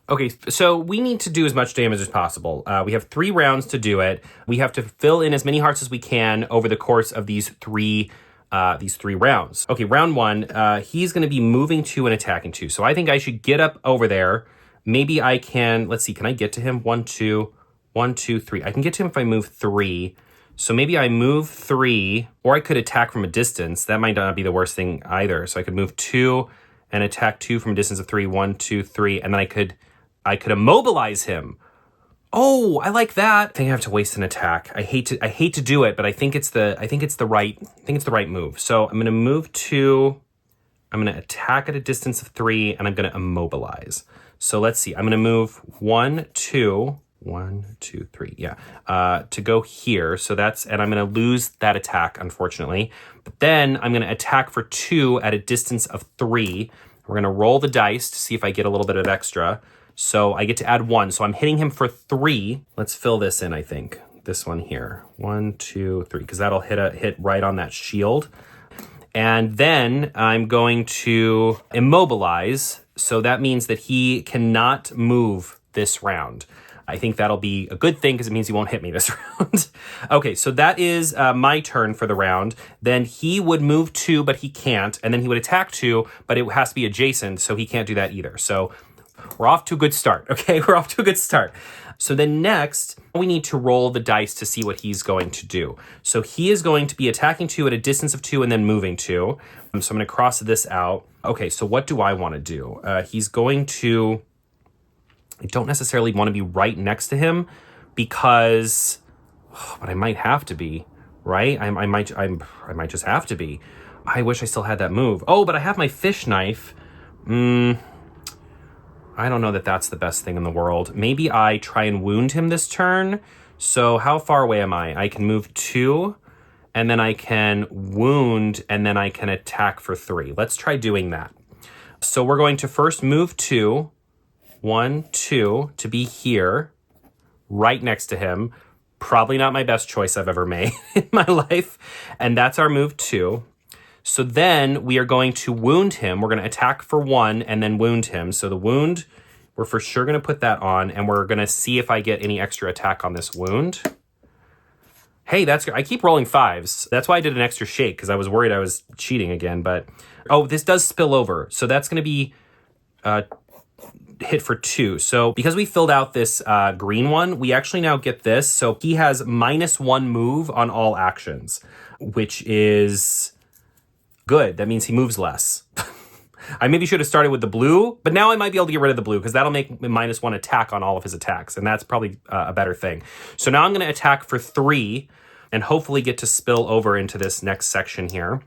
Okay, so we need to do as much damage as possible. We have 3 rounds to do it. We have to fill in as many hearts as we can over the course of these three rounds. Okay, round 1, he's going to be moving 2 and attacking 2. So I think I should get up over there. Maybe I can, let's see, can I get to him? 1, 2, 1, 2, 3. I can get to him if I move 3. So maybe I move 3, or I could attack from a distance. That might not be the worst thing either. So I could move 2 and attack 2 from a distance of 3. 1, 2, 3, and then I could immobilize him. Oh, I like that. I think I have to waste an attack. I hate to do it, but I think it's the right move. So I'm gonna move 2. I'm gonna attack at a distance of 3, and I'm gonna immobilize. So let's see. I'm gonna move 1, 2. 1, 2, 3, yeah, to go here. So and I'm going to lose that attack, unfortunately. But then I'm going to attack for 2 at a distance of 3. We're going to roll the dice to see if I get a little bit of extra. So I get to add 1. So I'm hitting him for 3. Let's fill this in, I think. This one here. 1, 2, 3, because that'll hit right on that shield. And then I'm going to immobilize. So that means that he cannot move this round. I think that'll be a good thing because it means he won't hit me this round. Okay, so that is my turn for the round. Then he would move 2, but he can't. And then he would attack 2, but it has to be adjacent, so he can't do that either. So we're off to a good start, okay? We're off to a good start. So then next, we need to roll the dice to see what he's going to do. So he is going to be attacking 2 at a distance of 2 and then moving 2. So I'm going to cross this out. Okay, so what do I want to do? He's going to... I don't necessarily want to be right next to him because, but I might have to be, right? I might just have to be. I wish I still had that move. Oh, but I have my fish knife. I I don't know that that's the best thing in the world. Maybe I try and wound him this turn. So how far away am I? I can move 2, and then I can wound, and then I can attack for 3. Let's try doing that. So we're going to first move 2, 1, 2, to be here, right next to him. Probably not my best choice I've ever made in my life. And that's our move 2. So then we are going to wound him. We're going to attack for 1 and then wound him. So the wound, we're for sure going to put that on, and we're going to see if I get any extra attack on this wound. Hey, that's good. I keep rolling 5s. That's why I did an extra shake, because I was worried I was cheating again. But, oh, this does spill over. So that's going to be hit for 2. So because we filled out this green one, we actually now get this. So he has -1 move on all actions, which is good. That means he moves less. I maybe should have started with the blue, but now I might be able to get rid of the blue because that'll make -1 attack on all of his attacks, and that's probably a better thing. So now I'm going to attack for 3 and hopefully get to spill over into this next section here.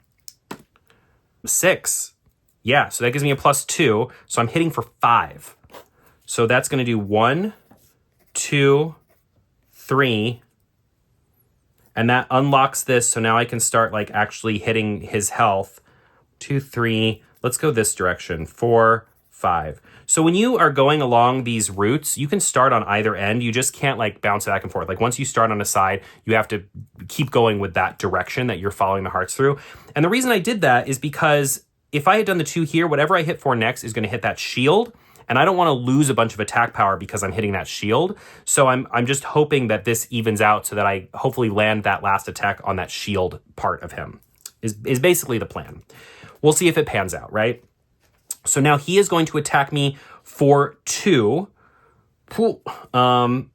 6. Yeah, so that gives me a +2, so I'm hitting for 5. So that's going to do 1, 2, 3, and that unlocks this, so now I can start like actually hitting his health. 2, 3, let's go this direction, 4, 5. So when you are going along these routes, you can start on either end. You just can't like bounce back and forth. Like once you start on a side, you have to keep going with that direction that you're following the hearts through. And the reason I did that is because if I had done the 2 here, whatever I hit for next is going to hit that shield. And I don't want to lose a bunch of attack power because I'm hitting that shield. So I'm just hoping that this evens out so that I hopefully land that last attack on that shield part of him is basically the plan. We'll see if it pans out, right? So now he is going to attack me for 2. Oh,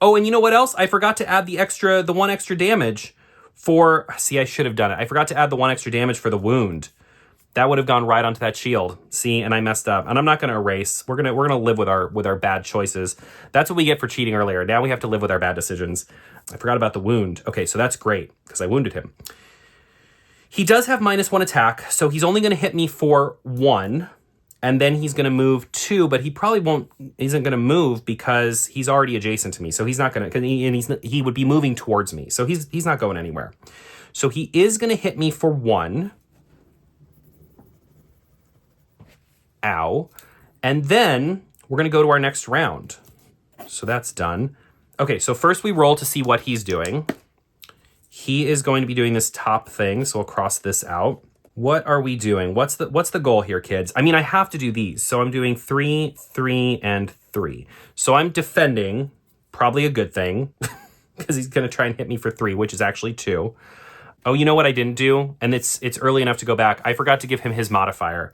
and you know what else? I forgot to add the 1 extra damage for, see, I should have done it. I forgot to add the 1 extra damage for the wound. That would have gone right onto that shield. See, and I messed up. And I'm not going to erase. We're gonna live with our bad choices. That's what we get for cheating earlier. Now we have to live with our bad decisions. I forgot about the wound. Okay, so that's great because I wounded him. He does have -1 attack, so he's only going to hit me for 1, and then he's going to move 2, but he probably isn't going to move because he's already adjacent to me. So he's not going to, and he would be moving towards me. So he's not going anywhere. So he is going to hit me for 1. Ow. And then we're going to go to our next round. So that's done. Okay, so first we roll to see what he's doing. He is going to be doing this top thing, so we'll cross this out. What are we doing? What's the goal here, kids? I mean, I have to do these. So I'm doing 3, 3, and 3. So I'm defending, probably a good thing, because he's going to try and hit me for 3, which is actually 2. Oh, you know what I didn't do? And it's early enough to go back. I forgot to give him his modifier.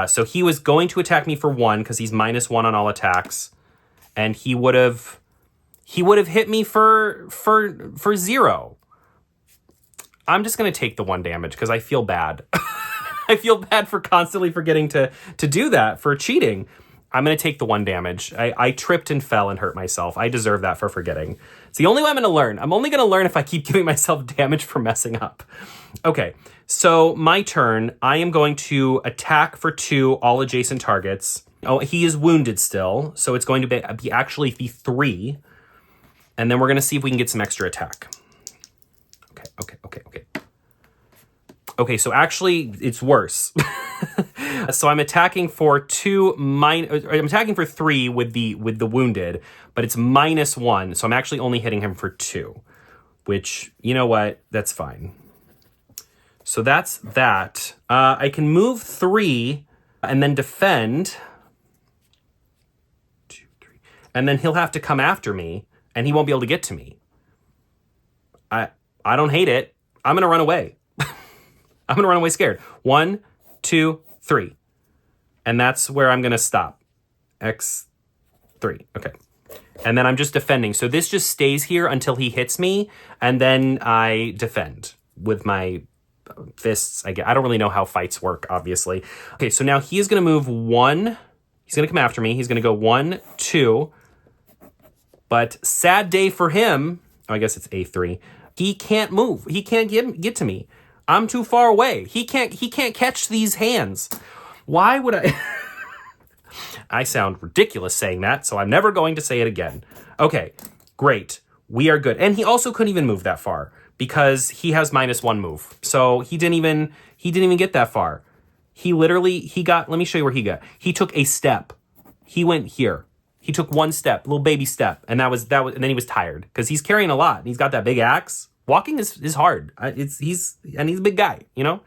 So he was going to attack me for 1 because he's -1 on all attacks, and he would have hit me for 0. I'm just going to take the 1 damage because I feel bad. I feel bad for constantly forgetting to do that, for cheating. I'm going to take the 1 damage. I tripped and fell and hurt myself. I deserve that for forgetting. It's the only way I'm going to learn. I'm only going to learn if I keep giving myself damage for messing up. Okay, so my turn. I am going to attack for 2 all adjacent targets. Oh, he is wounded still, so it's going to be actually 3. And then we're going to see if we can get some extra attack. Okay, so actually, it's worse. So I'm attacking for 2 I'm attacking for 3 with the wounded, but it's -1. So I'm actually only hitting him for 2, which, you know what? That's fine. So that's that. I can move 3 and then defend. 2, 3. And then he'll have to come after me, and he won't be able to get to me. I don't hate it. I'm going to run away. I'm going to run away scared. 1, 2, 3. And that's where I'm going to stop. X3. Okay. And then I'm just defending. So this just stays here until he hits me, and then I defend with my fists. I don't really know how fights work, obviously. Okay, so now he is going to move 1. He's going to come after me. He's going to go 1, 2. But sad day for him. Oh, I guess it's A3. He can't move. He can't get to me. I'm too far away. He can't catch these hands. Why would I? I sound ridiculous saying that, so I'm never going to say it again. Okay, great. We are good. And he also couldn't even move that far because he has -1 move. So he didn't even get that far. He got, let me show you where he got. He took a step. He went here. He took one step, little baby step, and that was, and then he was tired because he's carrying a lot. And he's got that big axe. Walking is hard. He's a big guy, you know?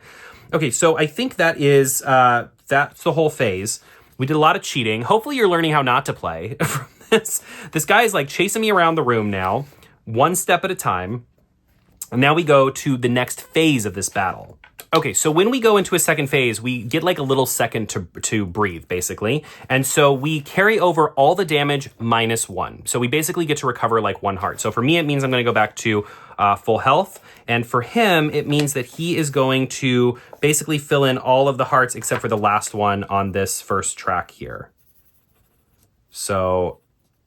Okay, so I think that's the whole phase. We did a lot of cheating. Hopefully you're learning how not to play from this. This guy is like chasing me around the room now, one step at a time. And now we go to the next phase of this battle. Okay, so when we go into a second phase, we get like a little second to breathe, basically. And so we carry over all the damage -1. So we basically get to recover like 1 heart. So for me, it means I'm going to go back to full health. And for him, it means that he is going to basically fill in all of the hearts except for the last one on this first track here. So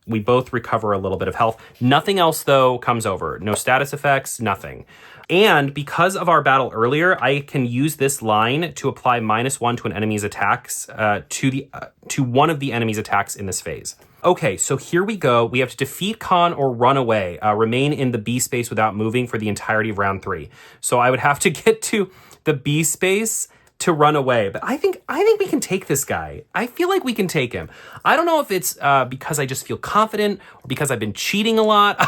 we both recover a little bit of health. Nothing else, though, comes over. No status effects, nothing. And because of our battle earlier, I can use this line to apply -1 to an enemy's attacks, to one of the enemy's attacks in this phase. Okay, so here we go. We have to defeat Khan or run away. Remain in the B space without moving for the entirety of round 3. So I would have to get to the B space to run away. But I think we can take this guy. I feel like we can take him. I don't know if it's because I just feel confident or because I've been cheating a lot.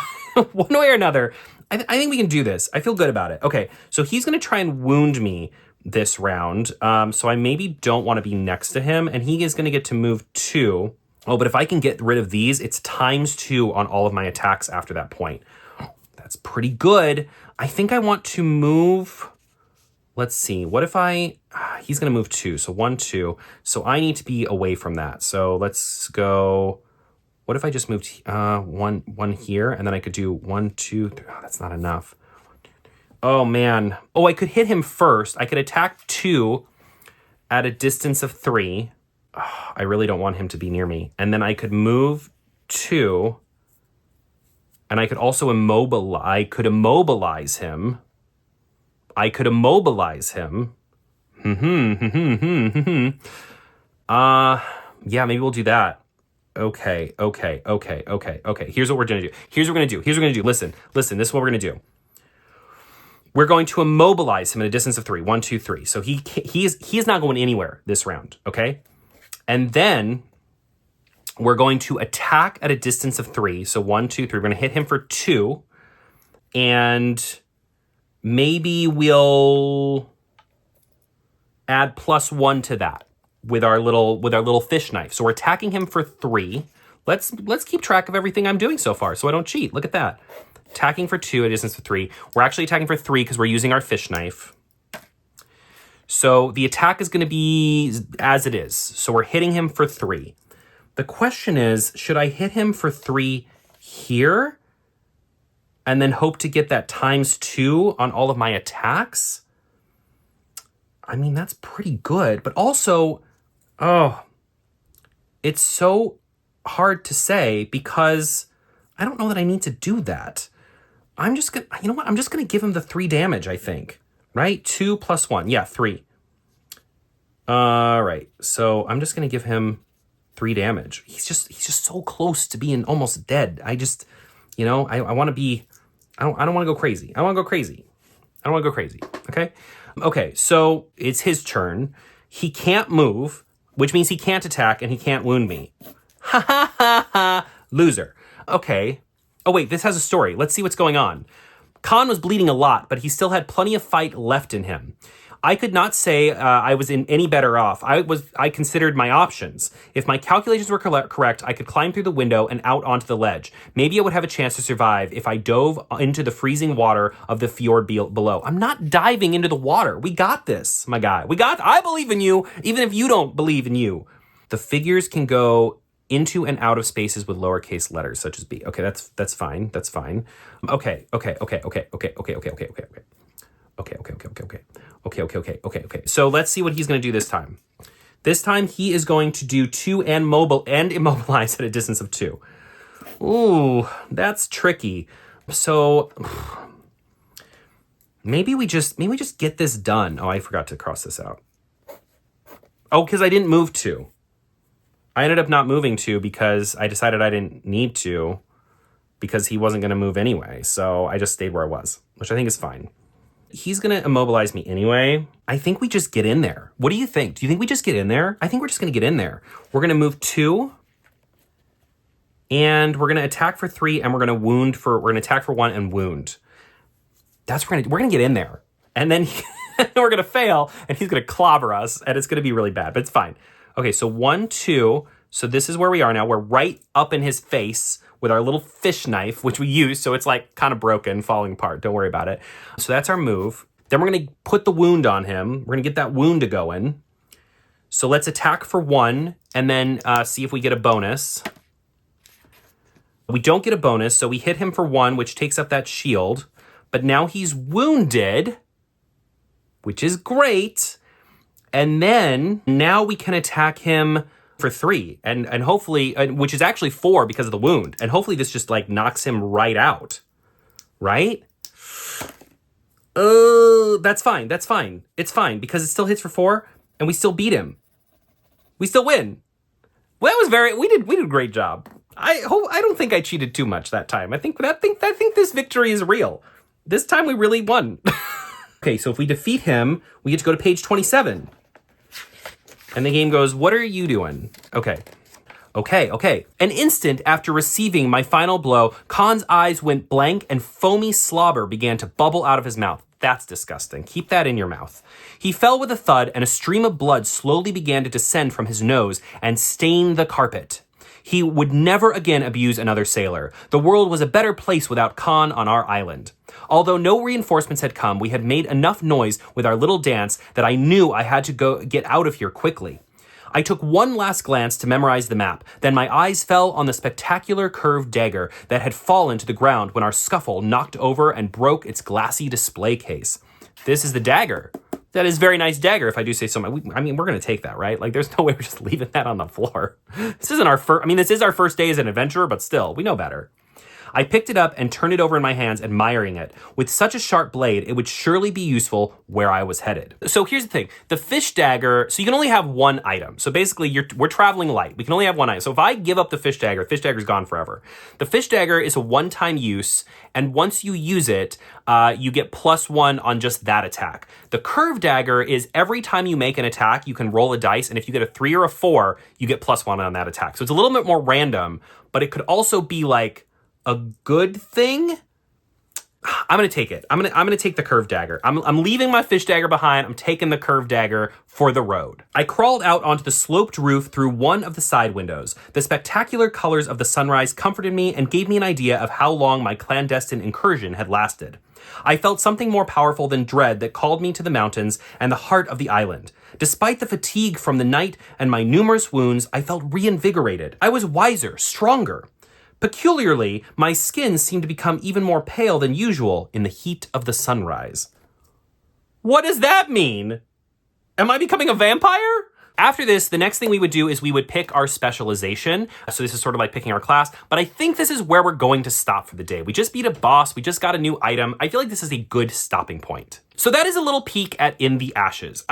One way or another, I think we can do this. I feel good about it. Okay, so he's going to try and wound me this round. So I maybe don't want to be next to him. And he is going to get to move 2. Oh, but if I can get rid of these, it's ×2 on all of my attacks after that point. That's pretty good. I think I want to move... Let's see. What if he's going to move 2. So 1, 2. So I need to be away from that. So let's go... What if I just moved one here, and then I could do 1, 2, 3. Oh, that's not enough. Oh, man. Oh, I could hit him first. I could attack 2 at a distance of 3. Oh, I really don't want him to be near me. And then I could move 2, and I could also immobilize him. Yeah, maybe we'll do that. Okay. Here's what we're gonna do. Listen, this is what we're gonna do. We're going to immobilize him at a distance of 3. 1, 2, 3. So he is not going anywhere this round, okay? And then we're going to attack at a distance of 3. So 1, 2, 3. We're gonna hit him for 2. And maybe we'll add +1 to that with our little fish knife. So we're attacking him for 3. Let's keep track of everything I'm doing so far so I don't cheat. Look at that. Attacking for 2 at a distance of 3. We're actually attacking for 3 because we're using our fish knife. So the attack is going to be as it is. So we're hitting him for 3. The question is, should I hit him for 3 here and then hope to get that ×2 on all of my attacks? I mean, that's pretty good. But also, it's so hard to say because I don't know that I need to do that. I'm just going to, you know what? I'm just going to give him the 3 damage, I think. Right? 2 + 1. Yeah, 3. All right. So I'm just going to give him 3 damage. He's just so close to being almost dead. I just, I want to be, I don't want to go crazy. I don't want to go crazy. Okay? Okay, so it's his turn. He can't move, which means he can't attack and he can't wound me. Ha ha ha ha. Loser. Okay. Oh wait, this has a story. Let's see what's going on. Khan was bleeding a lot, but he still had plenty of fight left in him. I could not say I was in any better off. I considered my options. If my calculations were correct, I could climb through the window and out onto the ledge. Maybe I would have a chance to survive if I dove into the freezing water of the fjord below. I'm not diving into the water. We got this, my guy. I believe in you, even if you don't believe in you. The figures can go into and out of spaces with lowercase letters, such as B. Okay, that's fine. Okay. So let's see what he's going to do this time. This time he is going to do 2 and immobilize at a distance of 2. Ooh, that's tricky. So maybe we just get this done. Oh, I forgot to cross this out. Oh, because I didn't move 2. I ended up not moving 2 because I decided I didn't need to because he wasn't going to move anyway. So I just stayed where I was, which I think is fine. He's going to immobilize me anyway. I think we just get in there. What do you think? Do you think we just get in there? I think we're just going to get in there. We're going to move 2. And we're going to attack for 3. And we're going to attack for 1 and wound. We're going to get in there. And then we're going to fail. And he's going to clobber us. And it's going to be really bad. But it's fine. Okay, so 1, 2. So this is where we are now. We're right up in his face with our little fish knife, which we use, so it's like kind of broken, falling apart. Don't worry about it. So that's our move. Then we're going to put the wound on him. We're going to get that wound to go in. So let's attack for 1 and then see if we get a bonus. We don't get a bonus, so we hit him for 1, which takes up that shield. But now he's wounded, which is great. And then now we can attack him for 3 and hopefully, which is actually 4 because of the wound. And hopefully this just like knocks him right out, right? Oh, that's fine. That's fine. It's fine because it still hits for 4 and we still beat him. We still win. Well, that was we did a great job. I don't think I cheated too much that time. I think this victory is real. This time we really won. Okay, so if we defeat him, we get to go to page 27. And the game goes, what are you doing? Okay. An instant after receiving my final blow, Khan's eyes went blank and foamy slobber began to bubble out of his mouth. That's disgusting. Keep that in your mouth. He fell with a thud and a stream of blood slowly began to descend from his nose and stain the carpet. He would never again abuse another sailor. The world was a better place without Khan on our island. Although no reinforcements had come, we had made enough noise with our little dance that I knew I had to go get out of here quickly. I took one last glance to memorize the map. Then my eyes fell on the spectacular curved dagger that had fallen to the ground when our scuffle knocked over and broke its glassy display case. This is the dagger. That is a very nice dagger, if I do say so. I mean, we're going to take that, right? Like, there's no way we're just leaving that on the floor. This isn't our first... I mean, this is our first day as an adventurer, but still, we know better. I picked it up and turned it over in my hands, admiring it. With such a sharp blade, it would surely be useful where I was headed. So here's the thing. The fish dagger, so you can only have one item. So basically, we're traveling light. We can only have one item. So if I give up the fish dagger's gone forever. The fish dagger is a one-time use, and once you use it, you get +1 on just that attack. The curved dagger is every time you make an attack, you can roll a dice, and if you get a 3 or a 4, you get +1 on that attack. So it's a little bit more random, but it could also be like a good thing. I'm gonna take it. I'm gonna take the curved dagger. I'm leaving my fish dagger behind. I'm taking the curved dagger for the road. I crawled out onto the sloped roof through one of the side windows. The spectacular colors of the sunrise comforted me and gave me an idea of how long my clandestine incursion had lasted. I felt something more powerful than dread that called me to the mountains and the heart of the island. Despite the fatigue from the night and my numerous wounds, I felt reinvigorated. I was wiser, stronger. Peculiarly, my skin seemed to become even more pale than usual in the heat of the sunrise. What does that mean? Am I becoming a vampire? After this, the next thing we would do is we would pick our specialization. So this is sort of like picking our class, but I think this is where we're going to stop for the day. We just beat a boss. We just got a new item. I feel like this is a good stopping point. So that is a little peek at In the Ashes.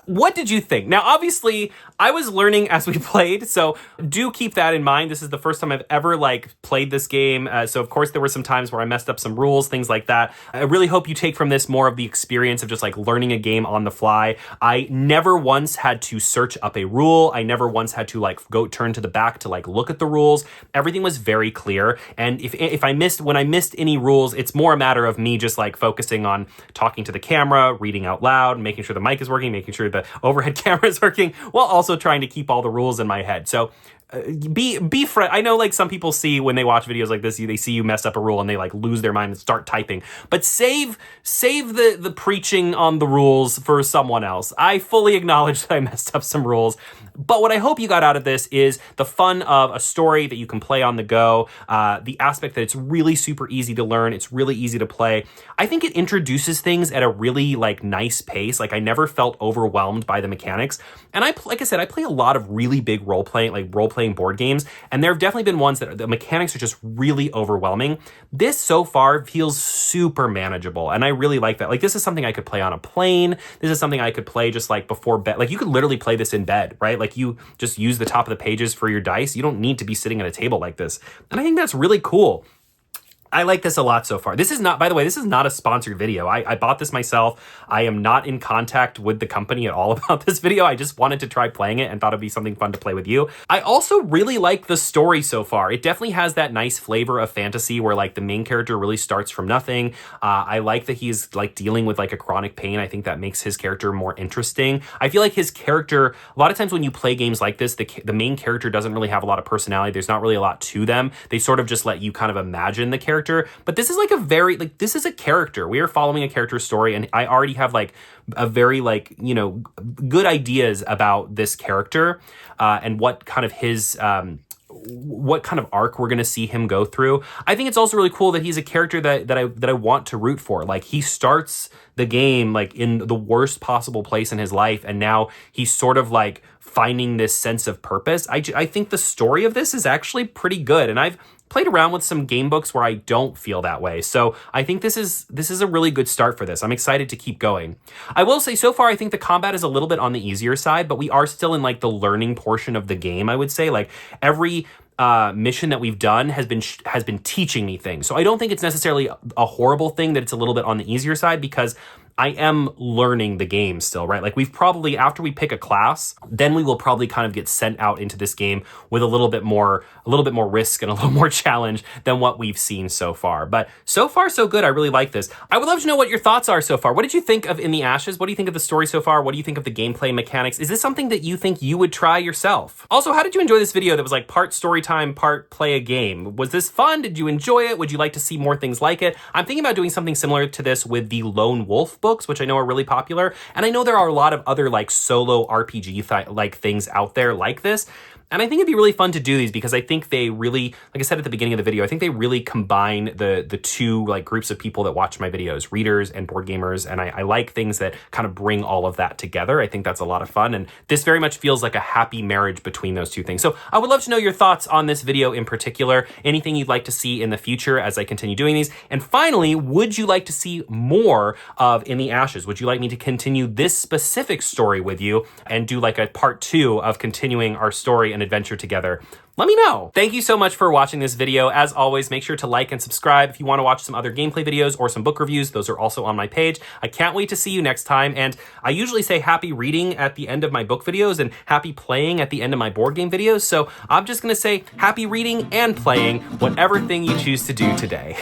What did you think? Now, obviously, I was learning as we played, so do keep that in mind. This is the first time I've ever played this game. So of course there were some times where I messed up some rules, things like that. I really hope you take from this more of the experience of just learning a game on the fly. I never once had to search up a rule. I never once had to go turn to the back to look at the rules. Everything was very clear. And when I missed any rules, it's more a matter of me just focusing on talking to the camera, reading out loud, making sure the mic is working, making sure the overhead camera is working, while also trying to keep all the rules in my head. So be friend. I know some people see when they watch videos like this, they see you mess up a rule and they lose their mind and start typing. But save the preaching on the rules for someone else. I fully acknowledge that I messed up some rules. But what I hope you got out of this is the fun of a story that you can play on the go, the aspect that it's really super easy to learn, it's really easy to play. I think it introduces things at a really nice pace. I never felt overwhelmed by the mechanics. And like I said, I play a lot of really big role-playing playing board games, and there have definitely been ones that the mechanics are just really overwhelming. This so far feels super manageable, and I really like that. Like, this is something I could play on a plane. This is something I could play just like before bed. Like, you could literally play this in bed, right? Like, you just use the top of the pages for your dice. You don't need to be sitting at a table like this. And I think that's really cool. I like this a lot so far. This is not, by the way, this is not a sponsored video. I bought this myself. I am not in contact with the company at all about this video. I just wanted to try playing it and thought it'd be something fun to play with you. I also really like the story so far. It definitely has that nice flavor of fantasy where like the main character really starts from nothing. I like that he's like dealing with like a chronic pain. I think that makes his character more interesting. I feel like his character, a lot of times when you play games like this, the main character doesn't really have a lot of personality. There's not really a lot to them. They sort of just let you kind of imagine the character. But this is like this is a character. We are following a character's story, and I already have like a very like, you know, good ideas about this character and what kind of his what kind of arc we're going to see him go through. I think it's also really cool that he's a character that I want to root for. Like, he starts the game like in the worst possible place in his life, and now he's sort of like finding this sense of purpose. I think the story of this is actually pretty good, and I've played around with some game books where I don't feel that way. So I think this is a really good start for this. I'm excited to keep going. I will say so far, I think the combat is a little bit on the easier side, but we are still in like the learning portion of the game, I would say. Like, every mission that we've done has been teaching me things. So I don't think it's necessarily a horrible thing that it's a little bit on the easier side, because I am learning the game still, right? Like, we've probably, after we pick a class, then we will probably kind of get sent out into this game with a little bit more risk and a little more challenge than what we've seen so far. But so far, so good. I really like this. I would love to know what your thoughts are so far. What did you think of In the Ashes? What do you think of the story so far? What do you think of the gameplay mechanics? Is this something that you think you would try yourself? Also, how did you enjoy this video that was like part story time, part play a game? Was this fun? Did you enjoy it? Would you like to see more things like it? I'm thinking about doing something similar to this with the Lone Wolf books, which I know are really popular. And I know there are a lot of other like solo RPG like things out there like this. And I think it'd be really fun to do these, because I think they really, like I said at the beginning of the video, I think they really combine the two like groups of people that watch my videos, readers and board gamers. And I like things that kind of bring all of that together. I think that's a lot of fun. And this very much feels like a happy marriage between those two things. So I would love to know your thoughts on this video in particular, anything you'd like to see in the future as I continue doing these. And finally, would you like to see more of In the Ashes? Would you like me to continue this specific story with you and do like a part 2 of continuing our story and adventure together? Let me know. Thank you so much for watching this video. As always, make sure to like and subscribe. If you want to watch some other gameplay videos or some book reviews, those are also on my page. I can't wait to see you next time. And I usually say happy reading at the end of my book videos and happy playing at the end of my board game videos. So I'm just going to say happy reading and playing whatever thing you choose to do today.